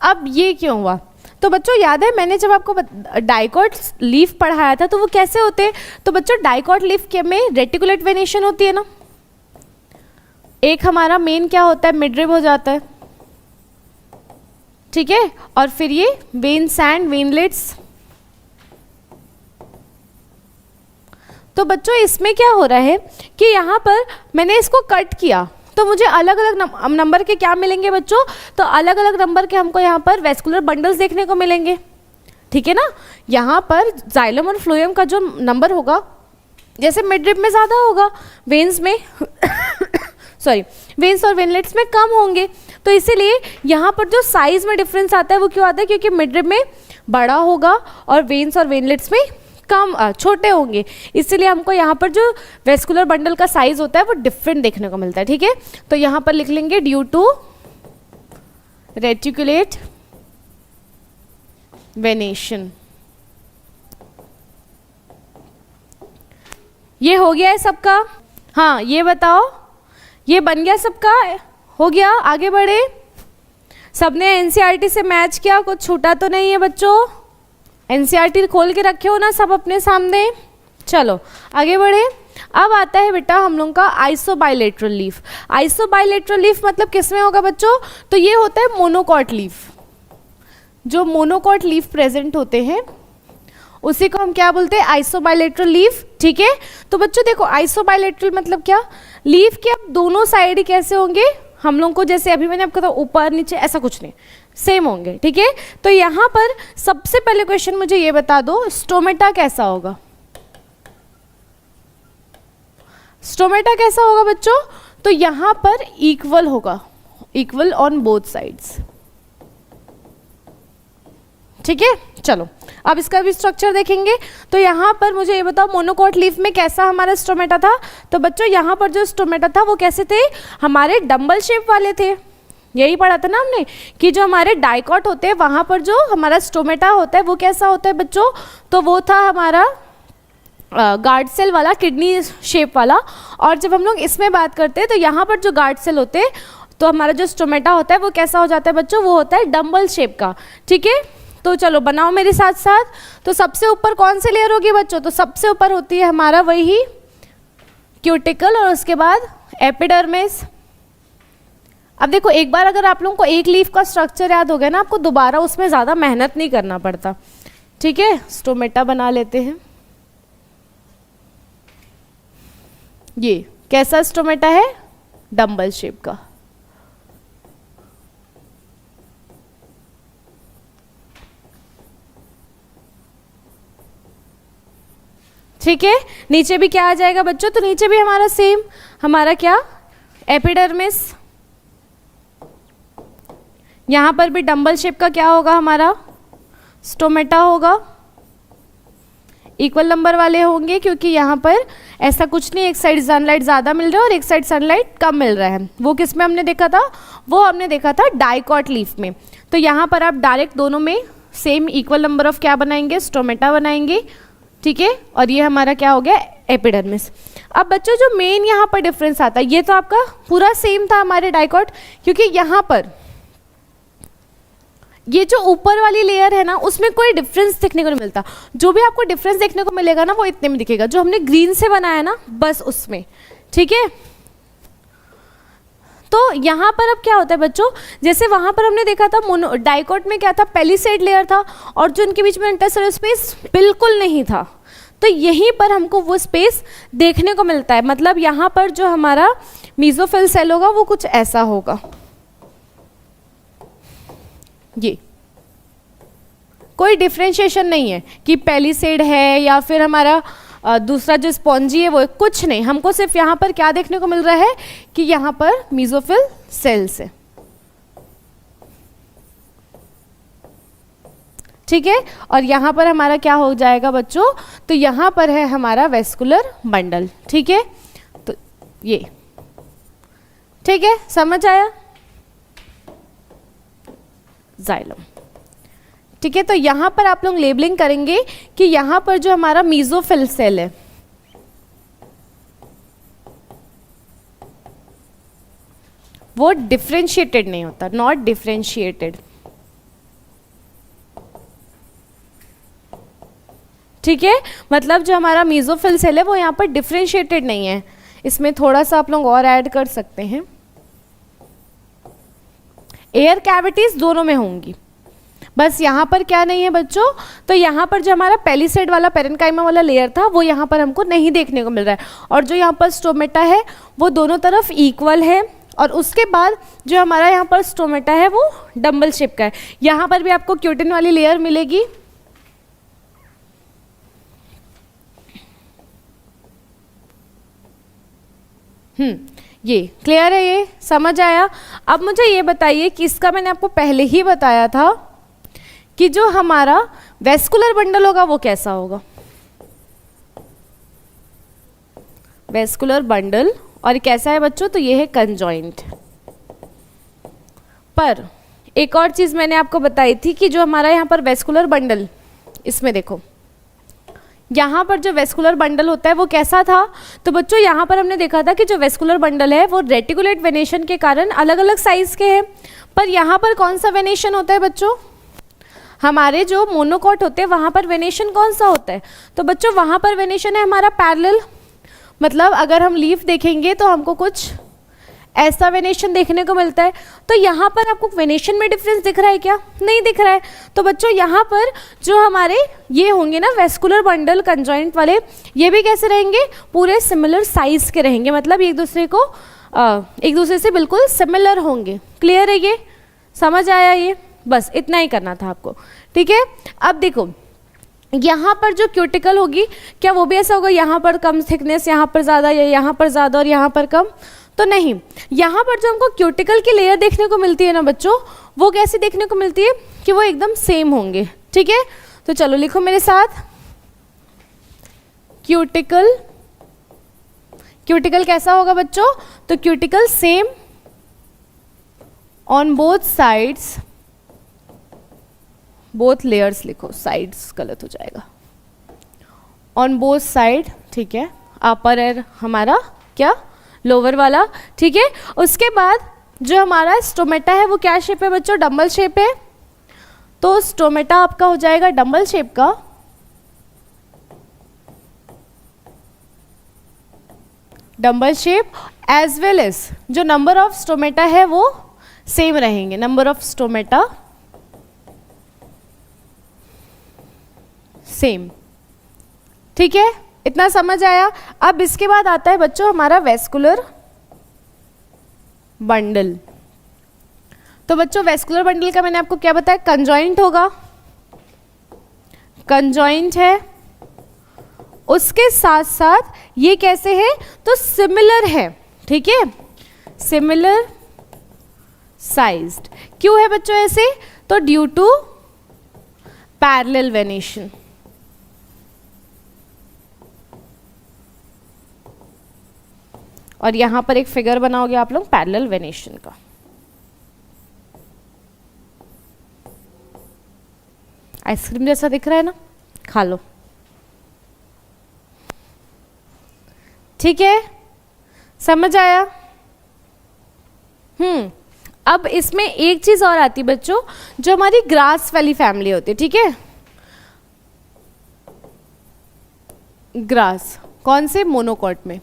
अब ये क्यों हुआ, तो बच्चों याद है मैंने जब आपको डाइकॉट लीफ पढ़ाया था तो वो कैसे होते हैं, तो बच्चों डाइकॉट लीफ के में रेटिकुलेट वेनेशन होती है ना, एक हमारा मेन क्या होता है, मिडरिब हो जाता है। ठीक है, और फिर ये वेन्स एंड वेनलेट्स। तो बच्चों इसमें क्या हो रहा है कि यहाँ पर मैंने इसको कट किया तो मुझे अलग अलग नंबर के क्या मिलेंगे बच्चों, तो अलग अलग नंबर के हमको यहाँ पर वेस्कुलर बंडल्स देखने को मिलेंगे। ठीक है ना, यहाँ पर जाइलम और फ्लोएम का जो नंबर होगा, जैसे मिडरिब में ज़्यादा होगा, वेन्स में वेन्स और वेनलेट्स में कम होंगे, तो इसीलिए यहाँ पर जो साइज में डिफरेंस आता है वो क्यों आता है, क्योंकि मिडरिब में बड़ा होगा और वेन्स और वेनलेट्स में कम छोटे होंगे, इसलिए हमको यहाँ पर जो वेस्कुलर बंडल का साइज होता है वो डिफरेंट देखने को मिलता है। ठीक है, तो यहाँ पर लिख लेंगे ड्यू टू रेटिकुलेट वेनेशन। ये हो गया है सबका? हाँ, ये बताओ, ये बन गया सबका? हो गया, आगे बढ़े। सबने एनसीईआरटी से मैच किया, कुछ छूटा तो नहीं है बच्चों? एनसीईआरटी खोल के रखे हो ना सब अपने सामने? चलो आगे बढ़े। अब आता है बेटा हम लोग का आइसोबाइलेटरल लीफ। आइसोबाइलेटरल लीफ मतलब किसमें होगा बच्चों, तो ये होता है मोनोकॉट लीफ। जो मोनोकॉट लीफ प्रेजेंट होते हैं उसी को हम क्या बोलते हैं, आइसोबाइलेटरल लीफ। ठीक है, तो बच्चों देखो आइसोबाइलेटरल मतलब क्या, लीफ के अब दोनों साइड ही कैसे होंगे, हम लोग को जैसे अभी मैंने आपको कहा ऊपर नीचे ऐसा कुछ नहीं, सेम होंगे। ठीक है, तो यहाँ पर सबसे पहले क्वेश्चन मुझे ये बता दो, स्टोमेटा कैसा होगा? स्टोमेटा कैसा होगा बच्चों, तो यहाँ पर इक्वल होगा, इक्वल ऑन बोथ साइड्स। ठीक है, चलो अब इसका भी स्ट्रक्चर देखेंगे। तो यहाँ पर मुझे ये बताओ मोनोकॉट लीफ में कैसा हमारा स्टोमेटा था। तो बच्चों यहाँ पर जो स्टोमेटा था वो कैसे थे, हमारे डंबल शेप वाले थे। यही पढ़ा था ना हमने कि जो हमारे डाइकॉट होते हैं वहाँ पर जो हमारा स्टोमेटा होता है वो कैसा होता है बच्चों, तो वो था हमारा गार्ड सेल वाला, किडनी शेप वाला। और जब हम लोग इसमें बात करते हैं तो यहाँ पर जो गार्ड सेल होते हैं तो हमारा जो स्टोमेटा होता है वो कैसा हो जाता है बच्चों, वो होता है डंबल शेप का। ठीक है, तो चलो बनाओ मेरे साथ साथ। तो सबसे ऊपर कौन सी लेयर होगी बच्चों, तो सबसे ऊपर होती है हमारा वही क्यूटिकल और उसके बाद एपिडर्मिस। अब देखो एक बार अगर आप लोगों को एक लीफ का स्ट्रक्चर याद हो गया ना, आपको दोबारा उसमें ज़्यादा मेहनत नहीं करना पड़ता। ठीक है, स्टोमेटा बना लेते हैं। ये कैसा स्टोमेटा है, डंबल शेप का। ठीक है, नीचे भी क्या आ जाएगा बच्चों, तो नीचे भी हमारा सेम, हमारा क्या एपिडर्मिस। यहां पर भी डंबल शेप का क्या होगा, हमारा स्टोमेटा होगा। इक्वल नंबर वाले होंगे क्योंकि यहाँ पर ऐसा कुछ नहीं, एक साइड सनलाइट ज़्यादा मिल रहा है और एक साइड सनलाइट कम मिल रहा है। वो किस में हमने देखा था, वो हमने देखा था डाइकॉट लीफ में। तो यहाँ पर आप डायरेक्ट दोनों में सेम इक्वल नंबर ऑफ क्या बनाएंगे, स्टोमेटा बनाएंगे। ठीक है, और ये हमारा क्या हो गया, एपिडर्मिस। अब बच्चों जो मेन यहाँ पर डिफरेंस आता है, ये तो आपका पूरा सेम था हमारे डाइकॉट, क्योंकि यहाँ पर ये जो ऊपर वाली लेयर है ना उसमें कोई डिफरेंस देखने को नहीं मिलता। जो भी आपको डिफरेंस देखने को मिलेगा ना वो इतने में दिखेगा, जो हमने ग्रीन से बनाया ना बस उसमें। ठीक है, तो यहाँ पर अब क्या होता है बच्चों, जैसे वहाँ पर हमने देखा था मोनो डाइकॉट में क्या था, पेलिसेड लेयर था और जो उनके बीच में इंटरसेलुलर स्पेस बिल्कुल नहीं था। तो यहीं पर हमको वो स्पेस देखने को मिलता है। मतलब यहाँ पर जो हमारा मीजोफिल सेल होगा वो कुछ ऐसा होगा। ये कोई डिफ्रेंशिएशन नहीं है कि पेलिसेड है या फिर हमारा दूसरा जो स्पॉन्जी है वो, कुछ नहीं। हमको सिर्फ यहाँ पर क्या देखने को मिल रहा है कि यहाँ पर मीजोफिल सेल्स है। ठीक है, और यहाँ पर हमारा क्या हो जाएगा बच्चों, तो यहाँ पर है हमारा वेस्कुलर बंडल। ठीक है, तो ये ठीक है, समझ आया, जाइलम। ठीक है, तो यहाँ पर आप लोग लेबलिंग करेंगे कि यहाँ पर जो हमारा मीजोफिल सेल है वो डिफरेंशिएटेड नहीं होता, नॉट डिफरेंशिएटेड। ठीक है, मतलब जो हमारा मीजोफिल सेल है वो यहाँ पर डिफरेंशिएटेड नहीं है। इसमें थोड़ा सा आप लोग और ऐड कर सकते हैं, एयर कैविटीज दोनों में होंगी, बस यहाँ पर क्या नहीं है बच्चों, तो यहाँ पर जो हमारा पेलिसेड वाला पेरेन्काइमा वाला लेयर था वो यहाँ पर हमको नहीं देखने को मिल रहा है। और जो यहाँ पर स्टोमेटा है वो दोनों तरफ इक्वल है। और उसके बाद जो हमारा यहाँ पर स्टोमेटा है वो डंबल शेप का है। यहाँ पर भी आपको क्यूटिन वाली लेयर मिलेगी। ये क्लियर है, ये समझ आया। अब मुझे ये बताइए कि इसका मैंने आपको पहले ही बताया था कि जो हमारा वेस्कुलर बंडल होगा वो कैसा होगा, वेस्कुलर बंडल, और कैसा है बच्चों, तो ये है कंजॉइंट। पर एक और चीज मैंने आपको बताई थी कि जो हमारा यहाँ पर वेस्कुलर बंडल, इसमें देखो यहाँ पर जो वेस्कुलर बंडल होता है वो कैसा था, तो बच्चों यहाँ पर हमने देखा था कि जो वेस्कुलर बंडल है वो रेटिकुलेट वेनेशन के कारण अलग अलग साइज के हैं। पर यहाँ पर कौन सा वेनेशन होता है बच्चों, हमारे जो मोनोकॉट होते हैं वहाँ पर वेनेशन कौन सा होता है, तो बच्चों वहाँ पर वेनेशन है हमारा पैरेलल। मतलब अगर हम लीफ देखेंगे तो हमको कुछ ऐसा वेनेशन देखने को मिलता है। तो यहाँ पर आपको वेनेशन में डिफरेंस दिख रहा है क्या, नहीं दिख रहा है। तो बच्चों यहाँ पर जो हमारे ये होंगे ना वेस्कुलर बंडल कंजॉइंट वाले, ये भी कैसे रहेंगे, पूरे सिमिलर साइज के रहेंगे। मतलब एक दूसरे से बिल्कुल सिमिलर होंगे। क्लियर है, ये समझ आया, ये बस इतना ही करना था आपको। ठीक है, अब देखो यहाँ पर जो क्यूटिकल होगी क्या वो भी ऐसा होगा, यहाँ पर कम थिकनेस, यहाँ पर ज़्यादा, या यहाँ पर ज़्यादा और यहाँ पर कम, तो नहीं। यहाँ पर जो हमको क्यूटिकल की लेयर देखने को मिलती है ना बच्चों, वो कैसी देखने को मिलती है कि वो एकदम सेम होंगे। ठीक है, तो चलो लिखो मेरे साथ, क्यूटिकल। क्यूटिकल कैसा होगा बच्चों? तो cuticle same on both sides, both layers लिखो, साइड्स गलत हो जाएगा, ऑन बोथ साइड, ठीक है। अपर एयर हमारा क्या, लोअर वाला, ठीक है। उसके बाद जो हमारा स्टोमेटा है वो क्या शेप है बच्चों? डंबल शेप है। तो स्टोमेटा आपका हो जाएगा डंबल शेप का, dumbbell shape, as well as जो नंबर ऑफ स्टोमेटा है वो सेम रहेंगे, नंबर ऑफ स्टोमेटा सेम, ठीक है। इतना समझ आया? अब इसके बाद आता है बच्चों हमारा वेस्कुलर बंडल। तो बच्चों वेस्कुलर बंडल का मैंने आपको क्या बताया? कंजॉइंट होगा, कंजॉइंट है। उसके साथ साथ ये कैसे है? तो सिमिलर है, ठीक है, सिमिलर साइज्ड। क्यों है बच्चों ऐसे? तो ड्यू टू पैरेलल वेनेशन। और यहां पर एक फिगर बनाओगे आप लोग पैरेलल वेनेशन का। आइसक्रीम जैसा दिख रहा है ना, खा लो, ठीक है, समझ आया? अब इसमें एक चीज और आती है बच्चों, जो हमारी ग्रास वाली फैमिली होती है, ठीक है। ग्रास कौन से? मोनोकॉट में।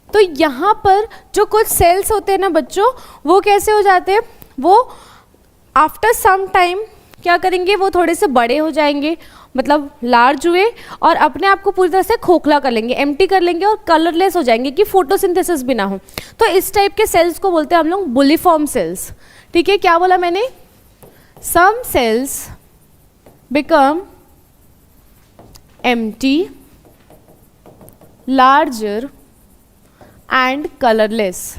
तो यहाँ पर जो कुछ सेल्स होते हैं ना बच्चों, वो कैसे हो जाते हैं? वो आफ्टर सम टाइम क्या करेंगे? वो थोड़े से बड़े हो जाएंगे, मतलब लार्ज हुए, और अपने आप को पूरी तरह से खोखला कर लेंगे, एम्प्टी कर लेंगे और कलरलेस हो जाएंगे कि फोटोसिंथेसिस भी ना हो। तो इस टाइप के सेल्स को बोलते हैं हम लोग बुलिफॉर्म सेल्स, ठीक है। क्या बोला मैंने? Some cells become empty, larger and colourless,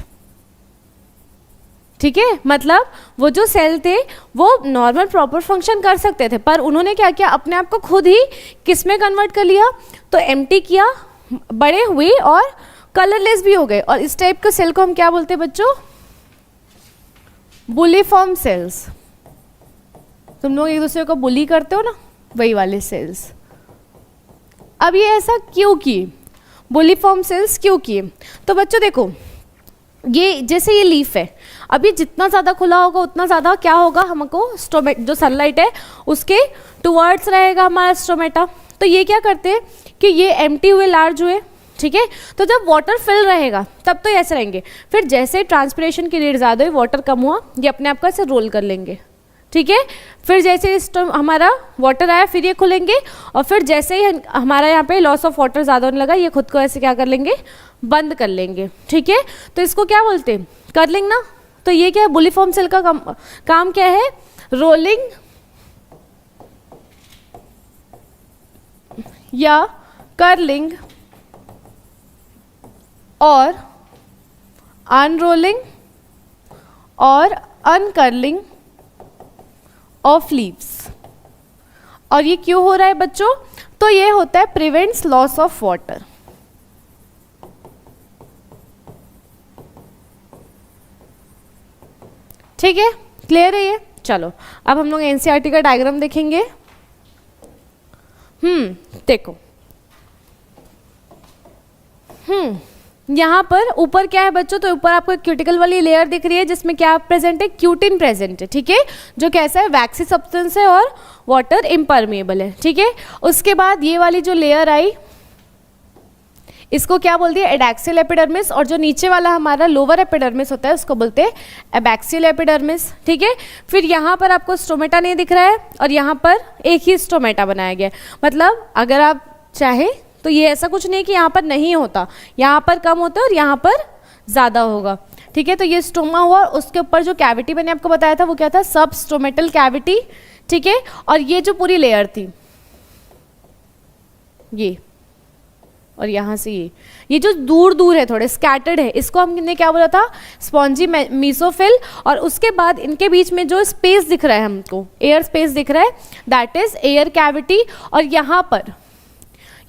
ठीक है। मतलब वो जो सेल थे वो नॉर्मल प्रॉपर फंक्शन कर सकते थे, पर उन्होंने क्या किया? अपने आप को खुद ही किस में कन्वर्ट कर लिया? तो एम्प्टी किया, बड़े हुए और कलरलेस भी हो गए। और इस टाइप के सेल को हम क्या बोलते हैं बच्चों? Bulliform cells. तुम लोग एक दूसरे को बुली करते हो ना, वही वाले सेल्स। अब ये ऐसा क्यों किए? बुलिफॉर्म सेल्स क्यों किए? तो बच्चों देखो, ये जैसे ये लीफ है, अब ये जितना ज़्यादा खुला होगा उतना ज़्यादा क्या होगा? हमको स्टोमेट जो सनलाइट है उसके टुवर्ड्स रहेगा हमारा स्टोमेटा। तो ये क्या करते हैं कि ये एम्प्टी हुए, लार्ज हुए, ठीक है। तो जब वाटर फिल रहेगा तब तो ऐसे रहेंगे, फिर जैसे ट्रांसपिरेशन की रेट ज़्यादा हुई, वाटर कम हुआ, ये अपने आप को ऐसे रोल कर लेंगे, ठीक है। फिर जैसे हमारा वाटर आया फिर ये खुलेंगे, और फिर जैसे ही हमारा यहाँ पे लॉस ऑफ वाटर ज़्यादा होने लगा, ये खुद को ऐसे क्या कर लेंगे? बंद कर लेंगे, ठीक है। तो इसको क्या बोलते हैं? कर्लिंग ना। तो ये क्या है? बुलिफॉर्म सेल का काम क्या है? रोलिंग या कर्लिंग और अनरोलिंग और अनकर्लिंग ऑफ लीव्स। और ये क्यों हो रहा है बच्चों? तो ये होता है प्रिवेंट्स लॉस ऑफ वाटर। ठीक है, क्लियर है ये? चलो अब हम लोग एनसीईआरटी का डायग्राम देखेंगे। देखो, यहाँ पर ऊपर क्या है बच्चों? तो ऊपर आपको एक क्यूटिकल वाली लेयर दिख रही है जिसमें क्या प्रेजेंट है? क्यूटिन प्रेजेंट है, ठीक है, जो कैसा है? वैक्सी सब्सटेंस है और वाटर इम्परमेबल है, ठीक है। उसके बाद ये वाली जो लेयर आई इसको क्या बोलती है? Adaxial epidermis. और जो नीचे वाला हमारा लोअर एपिडर्मिस होता है उसको बोलते हैं एबैक्सियल एपिडर्मिस, ठीक है। फिर यहाँ पर आपको स्टोमेटा नहीं दिख रहा है और यहाँ पर एक ही स्टोमेटा बनाया गया है। मतलब अगर आप चाहे तो ये ऐसा कुछ नहीं कि यहाँ पर नहीं होता, यहाँ पर कम होता है और यहाँ पर ज़्यादा होगा, ठीक है। तो ये स्टोमा हुआ, उसके ऊपर जो कैविटी मैंने आपको बताया था वो क्या था? सब स्टोमेटल कैविटी, ठीक है। और ये जो पूरी लेयर थी और यहाँ से ये जो दूर दूर है, थोड़े स्कैटर्ड है, इसको हमने क्या बोला था, स्पॉन्जी मीसोफिल। और उसके बाद इनके बीच में जो स्पेस दिख रहा है हमको, एयर स्पेस दिख रहा है, दैट इज एयर कैविटी। और यहाँ पर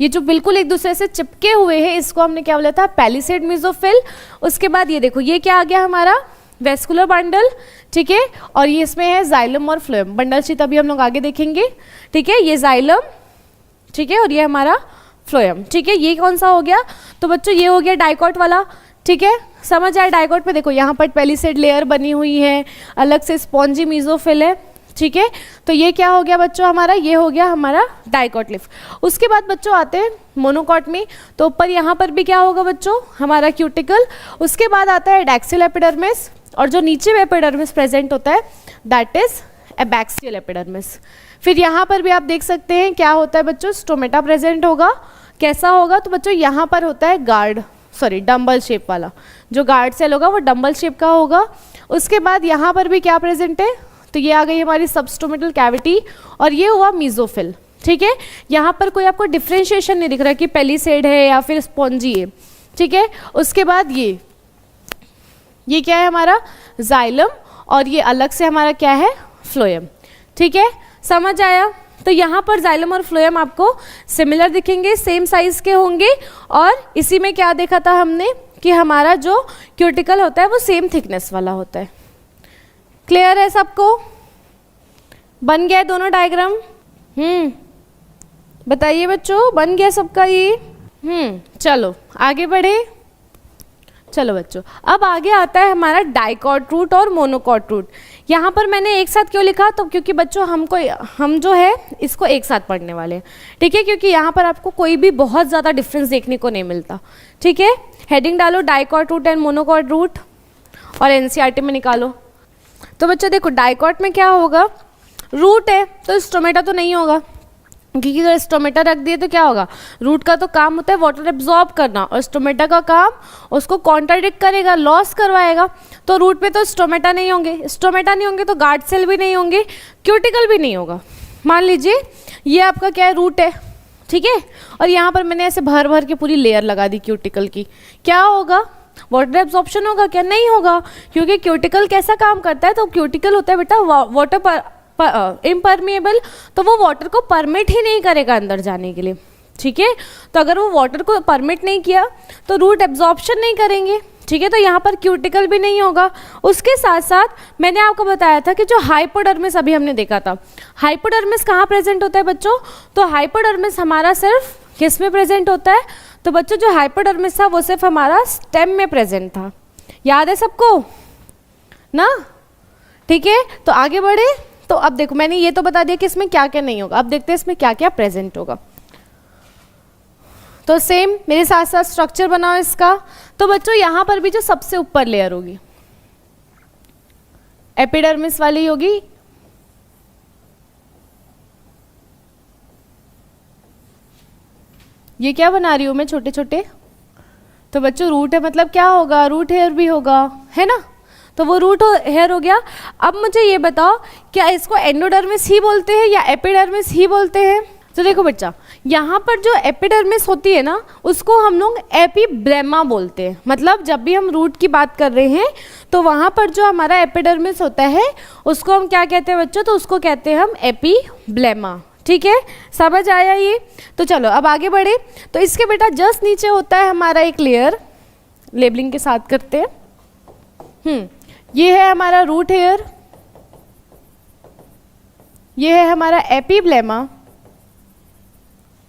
ये जो बिल्कुल एक दूसरे से चिपके हुए हैं, इसको हमने क्या बोला था, पैलिसेड मीसोफिल। उसके बाद ये देखो, ये क्या आ गया हमारा, वेस्कुलर बंडल, ठीक है। और ये इसमें है जाइलम और फ्लोएम, बंडल शीट अभी हम लोग आगे देखेंगे, ठीक है। ये जाइलम, ठीक है, और ये हमारा फ्लोएम, ठीक है। ये कौन सा हो गया, तो बच्चों ये हो गया डाइकॉट वाला, ठीक है। समझ आया, डाइकॉट में देखो यहाँ पर पैलिसेड लेयर बनी हुई है, अलग से स्पॉन्जी मीसोफिल है, ठीक है। तो ये क्या हो गया बच्चों हमारा, ये हो गया हमारा डाइकॉट लीफ। उसके बाद बच्चों आते हैं मोनोकॉट में, तो ऊपर यहाँ पर भी क्या होगा बच्चों, हमारा क्यूटिकल। उसके बाद आता है एडैक्सियल एपिडर्मिस, और जो नीचे में एपिडर्मिस प्रेजेंट होता है दैट इज एबैक्सियल एपिडर्मिस। फिर यहाँ पर भी आप देख सकते हैं क्या होता है बच्चों, स्टोमेटा प्रेजेंट होगा। कैसा होगा, तो बच्चों यहाँ पर होता है डंबल शेप वाला, जो गार्ड सेल होगा वो डंबल शेप का होगा। उसके बाद यहाँ पर भी क्या प्रेजेंट है, तो ये आ गई हमारी सबस्टोमेटल कैविटी, और ये हुआ मीसोफिल, ठीक है। यहाँ पर कोई आपको डिफ्रेंशिएशन नहीं दिख रहा कि पैलिसेड है या फिर स्पॉन्जी है, ठीक है। उसके बाद ये क्या है हमारा जाइलम, और ये अलग से हमारा क्या है, फ्लोएम, ठीक है। समझ आया, तो यहाँ पर जाइलम और फ्लोएम आपको सिमिलर दिखेंगे, सेम साइज के होंगे। और इसी में क्या देखा था हमने कि हमारा जो क्यूटिकल होता है वो सेम थिकनेस वाला होता है। क्लियर है सबको, बन गया दोनों डायग्राम? बताइए बच्चों, बन गया सबका ये? चलो आगे बढ़े। चलो बच्चों, अब आगे आता है हमारा डाइकॉट रूट और मोनोकॉट रूट। यहाँ पर मैंने एक साथ क्यों लिखा, तो क्योंकि बच्चों हम जो है इसको एक साथ पढ़ने वाले हैं, ठीक है। क्योंकि यहाँ पर आपको कोई भी बहुत ज़्यादा डिफरेंस देखने को नहीं मिलता, ठीक है। हेडिंग डालो dicot root and monocot root और एनसीईआरटी में निकालो। तो बच्चों देखो, डाइकॉट में क्या होगा, रूट है तो स्टोमेटा तो नहीं होगा, क्योंकि अगर स्टोमेटा रख दिए तो क्या होगा, रूट का तो काम होता है वाटर एब्जॉर्ब करना, और स्टोमेटा का काम उसको कॉन्ट्राडिक्ट करेगा, लॉस करवाएगा। तो रूट पे तो स्टोमेटा नहीं होंगे, स्टोमेटा नहीं होंगे तो गार्ड सेल भी नहीं होंगे, क्यूटिकल भी नहीं होगा। मान लीजिए ये आपका क्या है, रूट है, ठीक है। और यहाँ पर मैंने ऐसे भर भर के पूरी लेयर लगा दी क्यूटिकल की, क्या होगा, वाटर एब्जॉर्प्शन होगा क्या, नहीं होगा। क्योंकि क्यूटिकल कैसा काम करता है, तो क्यूटिकल होता है बेटा वाटर पर इम्परमिएबल, तो वो वाटर को परमिट ही नहीं करेगा अंदर जाने के लिए, ठीक है। तो अगर वो वाटर को परमिट नहीं किया तो रूट एब्जॉर्प्शन नहीं करेंगे, ठीक है। तो यहाँ पर क्यूटिकल भी नहीं होगा। उसके साथ साथ मैंने आपको बताया था कि जो हाइपोडर्मिस अभी हमने देखा था, हाइपोडर्मिस कहाँ प्रेजेंट होता है बच्चों, तो हाइपोडर्मिस हमारा सिर्फ किस में प्रेजेंट होता है, तो बच्चों जो हाइपोडर्मिस था वो सिर्फ हमारा स्टेम में प्रेजेंट था। याद है सबको ना, ठीक है। तो आगे बढ़े, तो अब देखो मैंने ये तो बता दिया कि इसमें क्या क्या नहीं होगा, अब देखते हैं इसमें क्या क्या प्रेजेंट होगा। तो सेम मेरे साथ साथ स्ट्रक्चर बनाओ इसका। तो बच्चों यहाँ पर भी जो सबसे ऊपर लेयर होगी एपिडर्मिस वाली होगी, ये क्या बना रही हूँ मैं छोटे छोटे, तो बच्चों रूट है, मतलब क्या होगा, रूट हेयर भी होगा, है ना। तो वो रूट हेयर हो गया। अब मुझे ये बताओ, क्या इसको एंडोडर्मिस ही बोलते हैं या एपिडर्मिस ही बोलते हैं। तो देखो बच्चा, यहाँ पर जो एपिडर्मिस होती है ना, उसको हम लोग एपीब्लेमा बोलते हैं। मतलब जब भी हम रूट की बात कर रहे हैं तो वहाँ पर जो हमारा एपिडर्मिस होता है उसको हम क्या कहते हैं बच्चों, तो उसको कहते हैं हम एपीब्लेमा, ठीक है। समझ आया ये। तो चलो अब आगे बढ़े। तो इसके बेटा जस्ट नीचे होता है हमारा एक लेयर, लेबलिंग के साथ करते हैं। ये है हमारा रूट हेयर, ये है हमारा एपीब्लेमा,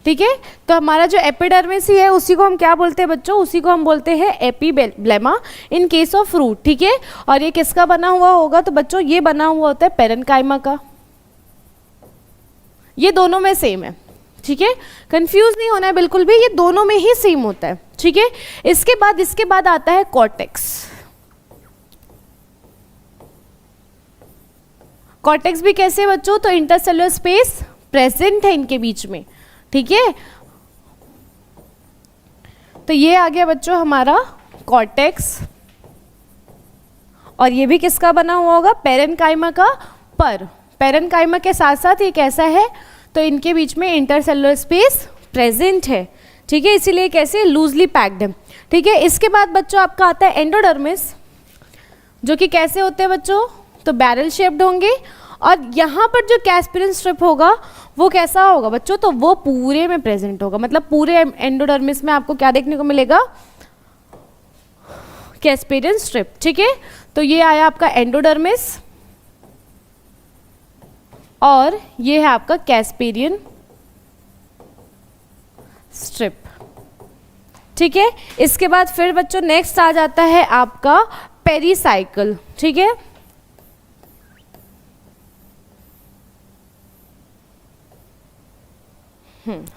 ठीक है। तो हमारा जो एपिडर्मिस ही है उसी को हम क्या बोलते हैं बच्चों, उसी को हम बोलते हैं एपीब्लेमा इन केस ऑफ रूट, ठीक है। और ये किसका बना हुआ होगा, तो बच्चों ये बना हुआ होता है पेरेन्काइमा का। ये दोनों में सेम है, ठीक है, कंफ्यूज नहीं होना है बिल्कुल भी, ये दोनों में ही सेम होता है, ठीक है। इसके बाद आता है कॉर्टेक्स। कॉर्टेक्स भी कैसे है बच्चों, तो इंटरसेलुलर स्पेस प्रेजेंट है इनके बीच में, ठीक है। तो ये आ गया बच्चों हमारा कॉर्टेक्स, और ये भी किसका बना हुआ होगा, पेरेन्काइमा का। पर पेरेन्काइमा के साथ साथ ये कैसा है, तो इनके बीच में इंटरसेलुलर स्पेस प्रेजेंट है, ठीक है, इसीलिए कैसे लूजली पैक्ड है। ठीक है, इसके बाद बच्चों आपका आता है एंडोडर्मिस, जो कि कैसे होते हैं बच्चों, तो बैरल शेप्ड होंगे। और यहाँ पर जो कैस्पेरियन स्ट्रिप होगा वो कैसा होगा बच्चों, तो वो पूरे में प्रेजेंट होगा, मतलब पूरे एंडोडर्मिस में आपको क्या देखने को मिलेगा, कैस्पेरियन स्ट्रिप। ठीक है, तो ये आया आपका एंडोडर्मिस और ये है आपका कैस्पेरियन स्ट्रिप। ठीक है, इसके बाद फिर बच्चों नेक्स्ट आ जाता है आपका पेरीसाइकिल। ठीक है,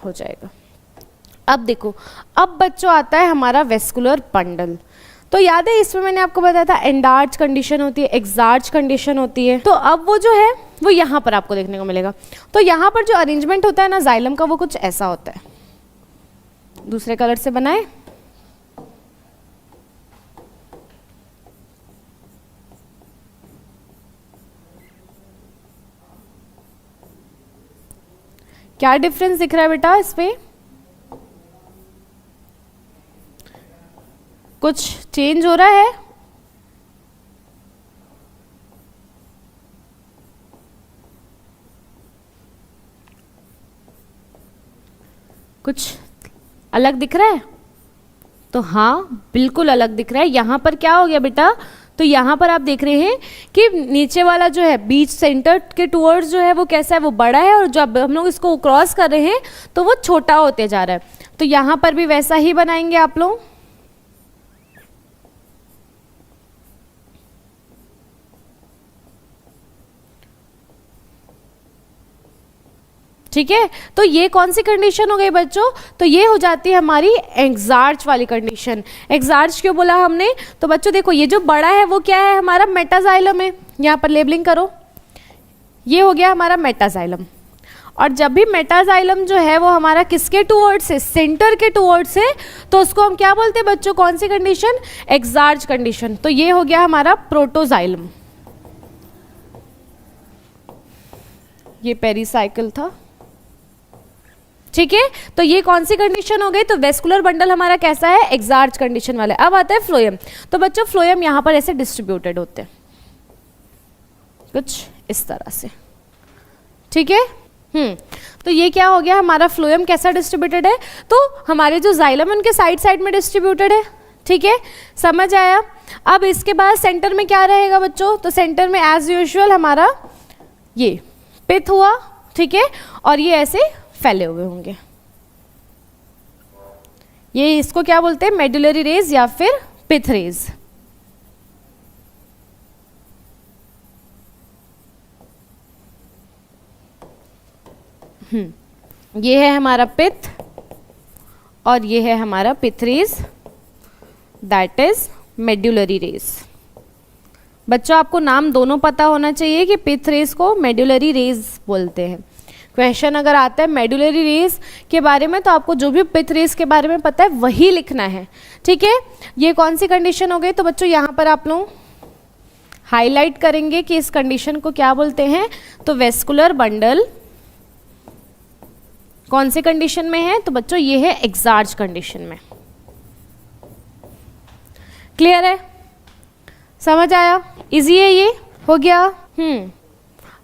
हो जाएगा। अब देखो, अब बच्चों आता है हमारा वेस्कुलर बंडल। तो याद है इसमें मैंने आपको बताया था एंडार्च कंडीशन होती है, एक्सार्च कंडीशन होती है। तो अब वो जो है वो यहाँ पर आपको देखने को मिलेगा। तो यहाँ पर जो अरेंजमेंट होता है ना जाइलम का, वो कुछ ऐसा होता है। दूसरे कलर से बनाए, क्या डिफरेंस दिख रहा है बेटा इसमें, कुछ चेंज हो रहा है? कुछ अलग दिख रहा है? तो हाँ बिल्कुल अलग दिख रहा है। यहाँ पर क्या हो गया बेटा, तो यहाँ पर आप देख रहे हैं कि नीचे वाला जो है बीच सेंटर के टुवर्ड्स जो है वो कैसा है, वो बड़ा है, और जब हम लोग इसको क्रॉस कर रहे हैं तो वो छोटा होते जा रहा है। तो यहाँ पर भी वैसा ही बनाएंगे आप लोग। ठीक है, तो ये कौन सी कंडीशन हो गई बच्चों, तो ये हो जाती है हमारी एक्सार्च वाली कंडीशन। एक्सार्च क्यों बोला हमने, तो बच्चों देखो ये जो बड़ा है वो क्या है, हमारा मेटाजाइलम है। यहाँ पर लेबलिंग करो, ये हो गया हमारा मेटाजाइलम। और जब भी मेटाजाइलम जो है वो हमारा किसके टुवर्ड्स है, सेंटर के टुवर्ड्स है, तो उसको हम क्या बोलते हैं बच्चों, कौन सी कंडीशन, एक्सार्च कंडीशन। तो ये हो गया हमारा प्रोटोजाइलम, ये पेरीसाइकिल था। ठीक है, तो ये कौन सी कंडीशन हो गई, तो वेस्कुलर बंडल हमारा कैसा है, एक्सार्च कंडीशन वाला है। अब आता है फ्लोएम। तो बच्चों फ्लोएम यहाँ पर ऐसे डिस्ट्रीब्यूटेड होते हैं कुछ इस तरह से। ठीक है, तो ये क्या हो गया हमारा फ्लोएम, कैसा डिस्ट्रीब्यूटेड है, तो हमारे जो जाइलम उनके साइड साइड में डिस्ट्रीब्यूटेड है। ठीक है, समझ आया। अब इसके बाद सेंटर में क्या रहेगा बच्चों, तो सेंटर में एज यूजुअल हमारा ये पिथ हुआ। ठीक है, और ये ऐसे फैले हुए होंगे। ये इसको क्या बोलते हैं, मेडुलरी रेज या फिर पिथ रेज। ये है हमारा पिथ और ये है हमारा pith rays, that is medullary rays. बच्चों आपको नाम दोनों पता होना चाहिए कि पिथ रेज को मेडुलरी रेज बोलते हैं। क्वेश्चन अगर आता है मेडुलरी रेज के बारे में तो आपको जो भी पिथ रेज के बारे में पता है वही लिखना है। ठीक है, ये कौन सी कंडीशन हो गई, तो बच्चों यहाँ पर आप लोग हाईलाइट करेंगे कि इस कंडीशन को क्या बोलते हैं, तो वेस्कुलर बंडल कौन से कंडीशन में है, तो बच्चों ये है एक्सार्च कंडीशन में। क्लियर है, समझ आया, इजी है, ये हो गया।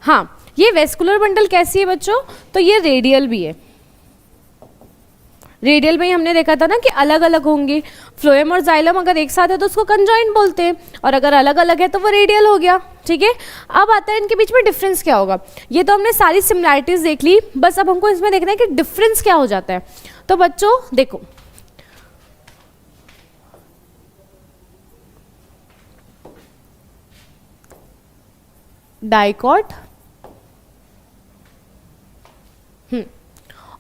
हाँ, ये वेस्कुलर बंडल कैसी है बच्चों, तो ये रेडियल भी है। रेडियल में ही हमने देखा था ना कि अलग अलग होंगे। फ्लोएम और जाइलम अगर एक साथ है तो उसको कंजॉइंट बोलते हैं, और अगर अलग अलग है तो वो रेडियल हो गया। ठीक है, अब आता है इनके बीच में डिफरेंस क्या होगा। ये तो हमने सारी सिमिलैरिटीज देख ली, बस अब हमको इसमें देखना है कि डिफरेंस क्या हो जाता है। तो बच्चों देखो, डाइकॉट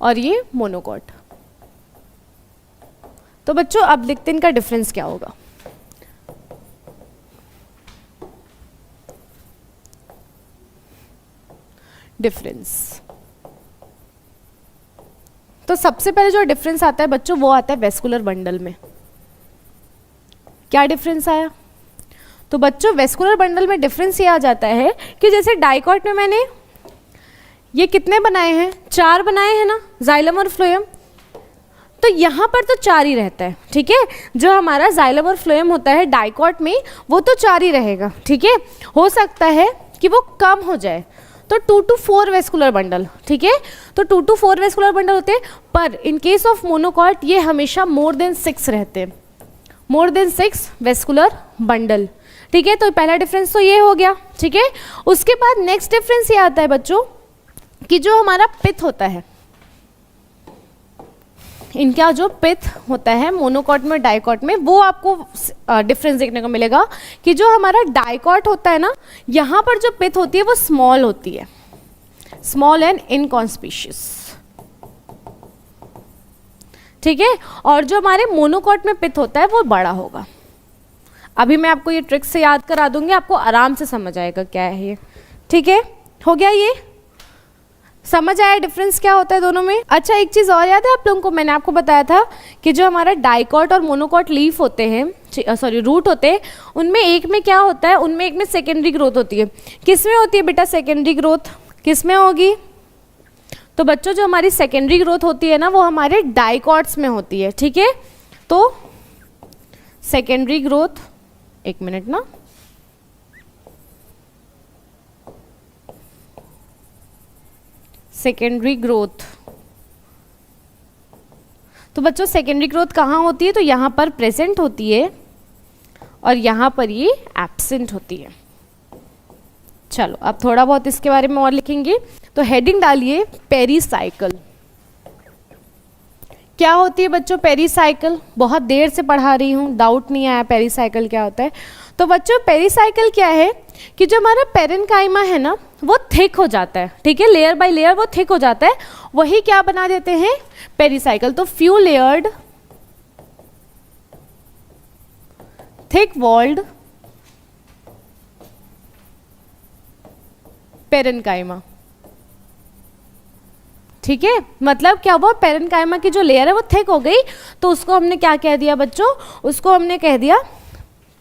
और ये मोनोकॉट। तो बच्चों अब देखते हैं इनका डिफरेंस क्या होगा। डिफरेंस, तो सबसे पहले जो डिफरेंस आता है बच्चों वो आता है वेस्कुलर बंडल में। क्या डिफरेंस आया, तो बच्चों वेस्कुलर बंडल में डिफरेंस ये आ जाता है कि जैसे डाइकॉट में मैंने ये कितने बनाए हैं, 4 बनाए हैं ना, जाइलम और फ्लोएम। तो यहाँ पर तो 4 ही रहता है, ठीक है। जो हमारा जाइलम और फ्लोएम होता है डाइकॉट में, वो तो 4 ही रहेगा, ठीक है। हो सकता है कि वो कम हो जाए, तो 2 to 4 वेस्कुलर बंडल, ठीक है। तो 2 to 4 वेस्कुलर बंडल होते हैं, पर इन केस ऑफ मोनोकॉट ये हमेशा मोर देन 6 रहते हैं, मोर देन 6 वेस्कुलर बंडल, ठीक है। तो पहला डिफरेंस तो ये हो गया, ठीक है। उसके बाद नेक्स्ट डिफरेंस ये आता है बच्चों कि जो हमारा पिथ होता है, इनका जो पिथ होता है मोनोकॉट में डाइकॉट में, वो आपको डिफरेंस देखने को मिलेगा कि जो हमारा डाइकॉट होता है ना, यहाँ पर जो पिथ होती है वो स्मॉल होती है, स्मॉल एंड इनकॉन्स्पिशियस, ठीक है। और जो हमारे मोनोकॉट में पिथ होता है वो बड़ा होगा। अभी मैं आपको ये ट्रिक से याद करा दूंगी, आपको आराम से समझ आएगा क्या है ये, ठीक है। हो गया, ये समझ आया डिफरेंस क्या होता है दोनों में। अच्छा, एक चीज़ और याद है आप लोगों को, मैंने आपको बताया था कि जो हमारा डाइकॉट और मोनोकॉट लीफ होते हैं, सॉरी रूट होते हैं, उनमें एक में क्या होता है, उनमें एक में सेकेंडरी ग्रोथ होती है। किस में होती है बेटा सेकेंडरी ग्रोथ, किस में होगी? तो बच्चों जो हमारी सेकेंडरी ग्रोथ होती है ना, वो हमारे डाइकॉट्स में होती है, ठीक है। तो सेकेंडरी ग्रोथ, एक मिनट ना, सेकेंडरी ग्रोथ, तो बच्चों सेकेंडरी ग्रोथ कहाँ होती है? तो यहाँ पर प्रेजेंट होती है और यहाँ पर ये एब्सेंट होती है। चलो अब थोड़ा बहुत इसके बारे में और लिखेंगे, तो हेडिंग डालिए पेरीसाइकिल। क्या होती है बच्चों पेरीसाइकिल? बहुत देर से पढ़ा रही हूँ, डाउट नहीं आया पेरीसाइकिल क्या होता है। तो बच्चों पेरीसाइकिल क्या है कि जो हमारा पेरेन्काइमा है ना, वो थिक हो जाता है, ठीक है, लेयर बाय लेयर वो थिक हो जाता है, वही क्या बना देते हैं पेरीसाइकिल। तो few layered thick walled parenchyma, ठीक है। मतलब क्या हुआ, पेरेन्काइमा की जो लेयर है वो थिक हो गई, तो उसको हमने क्या कह दिया बच्चों, उसको हमने कह दिया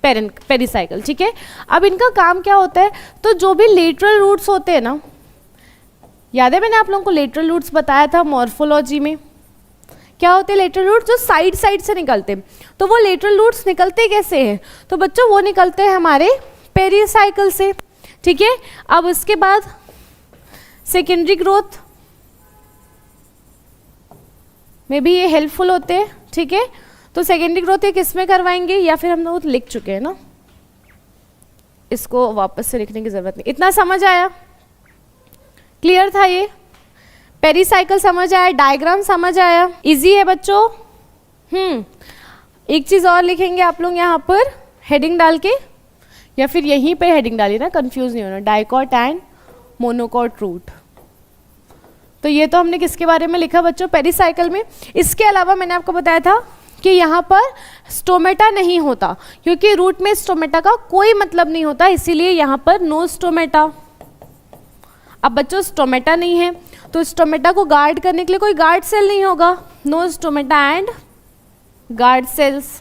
पेरीसाइकिल, ठीक है। अब इनका काम क्या होता है, तो जो भी लेटरल रूट्स होते हैं ना, याद है मैंने आप लोगों को लेटरल रूट्स बताया था मॉर्फोलॉजी में, क्या होते हैं लेटरल रूट्स? जो साइड साइड से निकलते हैं। तो वो लेटरल रूट्स निकलते कैसे हैं? तो बच्चों वो निकलते हैं हमारे पेरीसाइकिल से, ठीक है। अब उसके बाद सेकेंडरी ग्रोथ में भी ये हेल्पफुल होते हैं, ठीक है। तो सेकेंडरी ग्रोथ ये किस में करवाएंगे, या फिर हम लोग लिख चुके हैं ना, इसको वापस से लिखने की जरूरत नहीं। इतना समझ आया? क्लियर था ये? पेरीसाइकिल समझ आया, डायग्राम समझ आया, इजी है बच्चों। एक चीज़ और लिखेंगे आप लोग यहाँ पर हेडिंग डाल के, या फिर यहीं पे हेडिंग डालिए ना, कंफ्यूज नहीं होना, डाइकॉट एंड मोनोकॉट रूट। तो ये तो हमने किसके बारे में लिखा बच्चों, पेरीसाइकिल में। इसके अलावा मैंने आपको बताया था कि यहाँ पर स्टोमेटा नहीं होता, क्योंकि रूट में स्टोमेटा का कोई मतलब नहीं होता, इसीलिए यहाँ पर नो स्टोमेटा। अब बच्चों स्टोमेटा नहीं है, तो स्टोमेटा को गार्ड करने के लिए कोई गार्ड सेल नहीं होगा, no stomata and guard cells,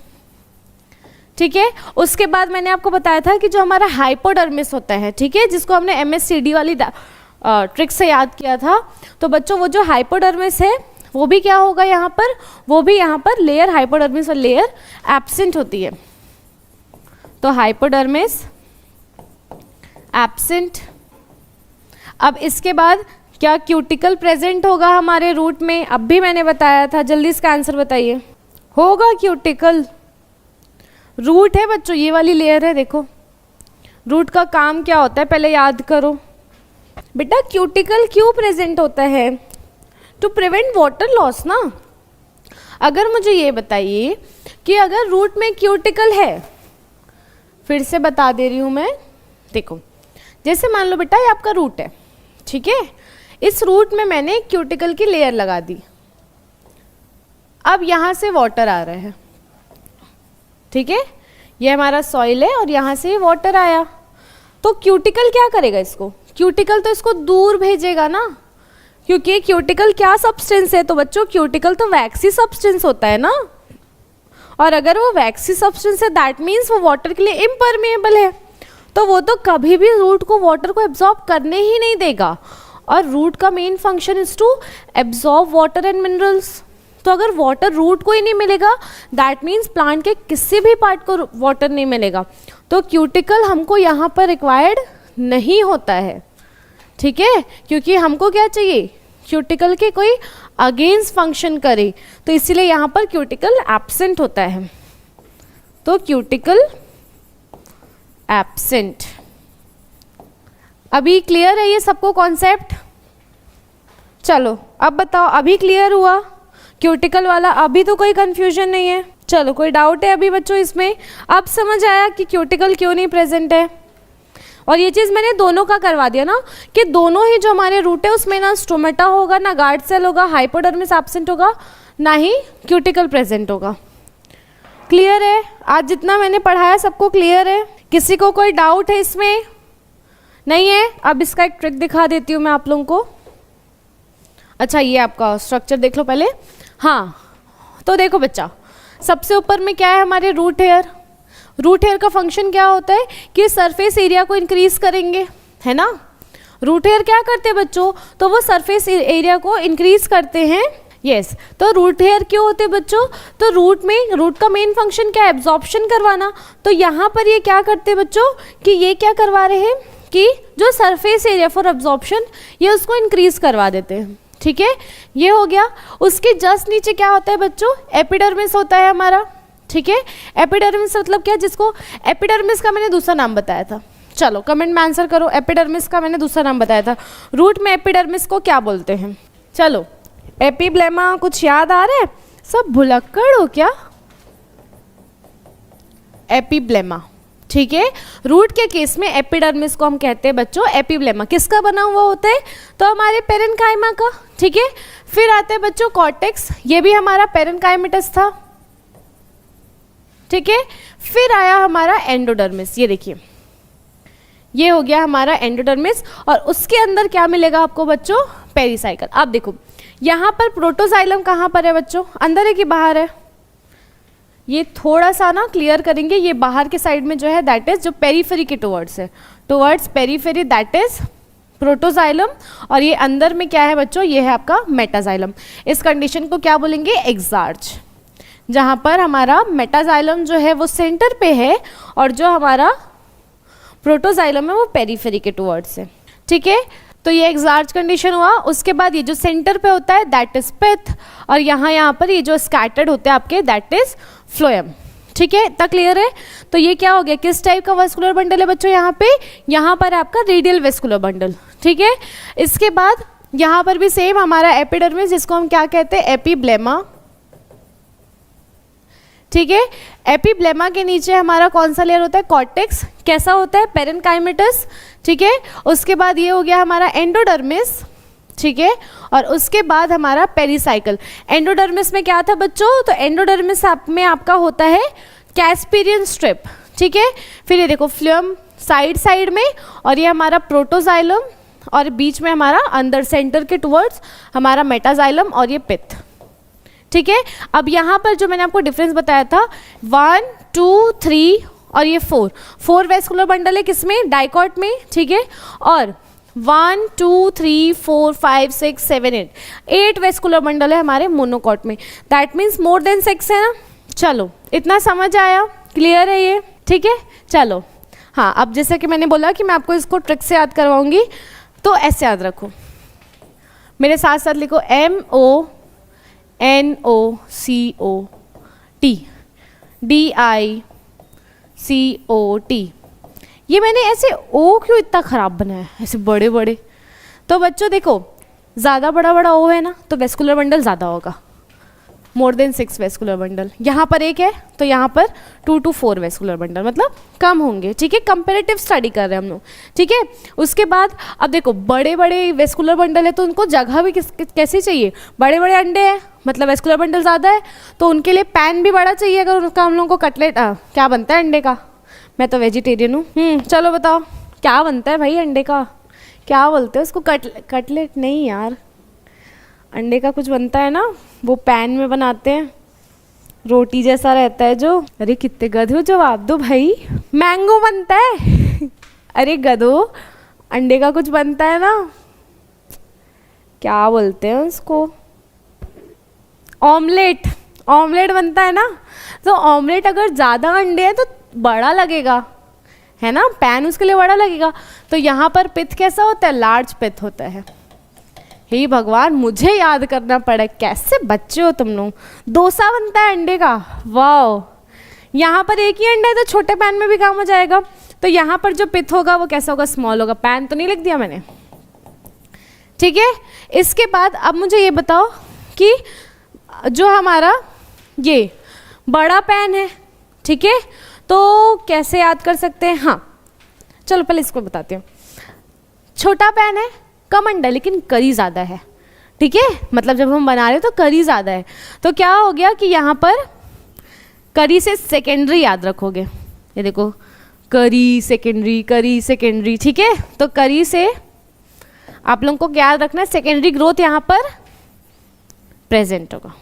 ठीक है। उसके बाद मैंने आपको बताया था कि जो हमारा हाइपोडर्मिस होता है, ठीक है, जिसको हमने MSCD वाली ट्रिक से याद किया था। तो बच्चों वो जो हाइपोडर्मिस है वो भी क्या होगा यहाँ पर, वो भी यहाँ पर लेयर हाइपोडर्मिस और लेयर एब्सेंट होती है। तो हाइपोडर्मिस एब्सेंट। अब इसके बाद क्या क्यूटिकल प्रेजेंट होगा हमारे रूट में? अब भी मैंने बताया था, जल्दी इसका आंसर बताइए। होगा क्यूटिकल, रूट है बच्चों, ये वाली लेयर है, देखो रूट का काम क्या होता है पहले याद करो बेटा। क्यूटिकल क्यों प्रेजेंट होता है? टू प्रिवेंट वाटर लॉस ना। अगर मुझे ये बताइए कि अगर रूट में क्यूटिकल है, फिर से बता दे रही हूँ मैं, देखो जैसे मान लो बेटा ये आपका रूट है, ठीक है, इस रूट में मैंने क्यूटिकल की लेयर लगा दी। अब यहाँ से वाटर आ रहा है, ठीक है, ये हमारा सॉइल है और यहाँ से वाटर आया, तो क्यूटिकल क्या करेगा इसको? क्यूटिकल तो इसको दूर भेजेगा ना, क्योंकि क्यूटिकल क्या सब्सटेंस है? तो बच्चों क्यूटिकल तो वैक्सी सब्सटेंस होता है ना, और अगर वो वैक्सी सब्सटेंस है दैट मीन्स वो वाटर के लिए इम्परमेएबल है, तो वो तो कभी भी रूट को वाटर को एब्जॉर्ब करने ही नहीं देगा। और रूट का main function is to absorb water and minerals, तो अगर वाटर रूट को ही नहीं मिलेगा, दैट मीन्स प्लांट के किसी भी पार्ट को वाटर नहीं मिलेगा। तो क्यूटिकल हमको यहाँ पर रिक्वायर्ड नहीं होता है, ठीक है, क्योंकि हमको क्या चाहिए, क्यूटिकल के कोई अगेंस्ट फंक्शन करे, तो इसीलिए यहाँ पर क्यूटिकल एब्सेंट होता है। तो क्यूटिकल एब्सेंट। अभी क्लियर है ये सबको कॉन्सेप्ट? चलो अब बताओ, अभी क्लियर हुआ क्यूटिकल वाला? अभी तो कोई कंफ्यूजन नहीं है? चलो, कोई डाउट है अभी बच्चों इसमें? अब समझ आया कि क्यूटिकल क्यों नहीं प्रेजेंट है? और ये चीज़ मैंने दोनों का करवा दिया ना, कि दोनों ही जो हमारे रूट है उसमें ना स्टोमेटा होगा, ना गार्ड सेल होगा, हाइपोडर्मिस एब्सेंट होगा, ना ही क्यूटिकल प्रेजेंट होगा। क्लियर है? आज जितना मैंने पढ़ाया सबको क्लियर है? किसी को कोई डाउट है इसमें? नहीं है? अब इसका एक ट्रिक दिखा देती हूँ मैं आप लोगों को। अच्छा, ये आपका स्ट्रक्चर देख लो पहले। हाँ, तो देखो बच्चा, सबसे ऊपर में क्या है हमारे रूट हेयर। रूट हेयर का फंक्शन क्या होता है कि सरफेस एरिया को इंक्रीज करेंगे, है ना। रूट हेयर क्या करते हैं बच्चों, तो वो सरफेस एरिया को इंक्रीज करते हैं। यस, तो रूट हेयर क्यों होते हैं बच्चों, तो रूट का मेन फंक्शन क्या है, एब्जॉर्प्शन करवाना। तो यहाँ पर ये क्या करते हैं बच्चों कि ये क्या करवा रहे हैं कि जो सरफेस एरिया फॉर एब्जॉर्प्शन, ये उसको इंक्रीज करवा देते हैं, ठीक है। ये हो गया। उसके जस्ट नीचे क्या होता है बच्चों, एपिडर्मिस होता है हमारा, ठीक है। एपिडर्मिस मतलब क्या, जिसको एपिडर्मिस का मैंने दूसरा नाम बताया था। चलो कमेंट में आंसर करो, एपिडर्मिस का मैंने दूसरा नाम बताया था। रूट में एपिडर्मिस को क्या बोलते हैं? चलो, एपिब्लेमा कुछ याद आ रहा है? सब भुलक्कड़ हो क्या? एपिब्लेमा, ठीक है। रूट के केस में एपिडर्मिस को हम कहते हैं बच्चों एपिब्लेमा। किसका बना हुआ होता है, तो हमारे पेरेन्काइमा का, ठीक है। फिर आते हैं बच्चों कॉर्टेक्स, ये भी हमारा पेरेन्काइमेटस था, ठीक है। फिर आया हमारा एंडोडर्मिस, ये देखिए, ये हो गया हमारा एंडोडर्मिस। और उसके अंदर क्या मिलेगा आपको बच्चों, पेरिसाइकल। आप देखो यहाँ पर प्रोटोजाइलम कहाँ पर है बच्चों, अंदर है कि बाहर है? ये थोड़ा सा ना क्लियर करेंगे, ये बाहर के साइड में जो है दैट इज जो पेरीफेरी के टुवर्ड्स है, towards periphery, that is protoxylem. और ये अंदर में क्या है बच्चों, ये है आपका मेटाजाइलम। इस कंडीशन को क्या बोलेंगे, एक्सार्च, जहाँ पर हमारा मेटाजाइलम जो है वो सेंटर पे है और जो हमारा प्रोटोजाइलम है वो पेरीफेरी के टुवर्ड्स है, ठीक है। तो ये एक्सार्च कंडीशन हुआ। उसके बाद ये जो सेंटर पे होता है दैट इज पिथ, और यहाँ पर ये जो स्कैटर्ड होते हैं आपके दैट इज फ्लोएम, ठीक है। इतना क्लियर है? तो ये क्या हो गया, किस टाइप का वेस्कुलर बंडल है बच्चों, यहाँ पर आपका रेडियल वेस्कुलर बंडल, ठीक है। इसके बाद यहाँ पर भी सेम हमारा एपिडर्मिस, जिसको हम क्या कहते हैं, एपिब्लेमा, ठीक है। एपिब्लेमा के नीचे हमारा कौन सा लेयर होता है, कॉर्टेक्स। कैसा होता है, पेरेन्काइमेटस, ठीक है। उसके बाद ये हो गया हमारा एंडोडर्मिस, ठीक है। और उसके बाद हमारा पेरिसाइकल। एंडोडर्मिस में क्या था बच्चों, तो एंडोडर्मिस में आपका होता है कैस्पेरियन स्ट्रिप, ठीक है। फिर ये देखो फ्लोएम साइड में, और ये हमारा प्रोटोजाइलम, और बीच में हमारा अंदर सेंटर के टुवर्ड्स हमारा मेटाजाइलम, और ये पिथ, ठीक है। अब यहाँ पर जो मैंने आपको डिफरेंस बताया था 1 2 3 और ये 4 वेस्कुलर बंडल है किसमें, डाइकॉट में, ठीक है। और 1 2 3 4 5 6 7 8 वेस्कुलर बंडल है हमारे मोनोकॉट में। दैट मीन्स मोर देन 6 है ना। चलो इतना समझ आया, क्लियर है ये, ठीक है। चलो हाँ, अब जैसे कि मैंने बोला कि मैं आपको इसको ट्रिक से याद करवाऊंगी, तो ऐसे याद रखो, मेरे साथ साथ लिखो MONOCOT DICOT। ये मैंने ऐसे ओ क्यों इतना ख़राब बनाया, ऐसे बड़े बड़े? तो बच्चों देखो, ज़्यादा बड़ा ओ है ना, तो वेस्कुलर बंडल ज़्यादा होगा, मोर देन 6 वेस्कुलर बंडल। यहाँ पर 1 है तो यहाँ पर 2 to 4 वेस्कुलर बंडल, मतलब कम होंगे, ठीक है। कंपेरेटिव स्टडी कर रहे हैं हम लोग, ठीक है। उसके बाद अब देखो, बड़े बड़े वेस्कुलर बंडल है तो उनको जगह भी कैसी चाहिए, बड़े बड़े अंडे हैं, मतलब वेस्कुलर बंडल ज़्यादा है, तो उनके लिए पैन भी बड़ा चाहिए। अगर उनका हम लोग को कटलेट क्या बनता है अंडे का, मैं तो वेजिटेरियन हूँ। चलो बताओ क्या बनता है भाई अंडे का, क्या बोलते हैं उसको, कटलेट नहीं यार, अंडे का कुछ बनता है ना, वो पैन में बनाते हैं, रोटी जैसा रहता है जो। अरे कितने गधे हो, जवाब दो भाई। मैंगो बनता है अरे गधो, अंडे का कुछ बनता है ना, क्या बोलते हैं उसको, ऑमलेट, ऑमलेट बनता है ना, तो ऑमलेट अगर ज़्यादा अंडे हैं तो बड़ा लगेगा, है ना, पैन उसके लिए बड़ा लगेगा। तो यहाँ पर पिथ कैसा होता है, लार्ज पिथ होता है। हे भगवान, मुझे याद करना पड़ा, कैसे बच्चे हो तुम लोग। डोसा बनता है अंडे का, वाह। यहाँ पर एक ही अंडा है तो छोटे पैन में भी काम हो जाएगा। तो यहाँ पर जो पिथ होगा वो कैसा होगा, स्मॉल होगा। पैन तो नहीं लिख दिया मैंने, ठीक है। इसके बाद अब मुझे ये बताओ कि जो हमारा ये बड़ा पैन है, ठीक है, तो कैसे याद कर सकते हैं। हाँ चलो पहले इसको बताती हूँ। छोटा पैन है, कम अंडा लेकिन करी ज़्यादा है, ठीक है, मतलब जब हम बना रहे हैं तो करी ज़्यादा है। तो क्या हो गया कि यहाँ पर करी से सेकेंडरी याद रखोगे, ये देखो करी सेकेंडरी, ठीक है। तो करी से आप लोगों को क्या याद रखना है, सेकेंडरी ग्रोथ यहाँ पर प्रेजेंट होगा।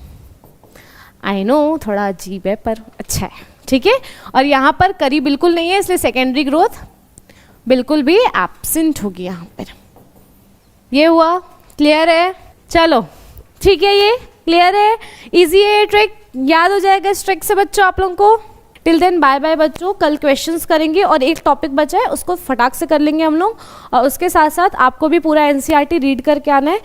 आई नो थोड़ा अजीब है पर अच्छा है, ठीक है। और यहाँ पर करी बिल्कुल नहीं है, इसलिए सेकेंडरी ग्रोथ बिल्कुल भी एब्सेंट होगी यहाँ पर। ये हुआ, क्लियर है, चलो ठीक है, ये क्लियर है, इजी है, ये ट्रिक याद हो जाएगा इस ट्रिक से बच्चों आप लोगों को। टिल देन बाय बाय बच्चों, कल क्वेश्चंस करेंगे और एक टॉपिक बचा है उसको फटाक से कर लेंगे हम लोग, और उसके साथ साथ आपको भी पूरा एनसीईआरटी रीड करके आना है।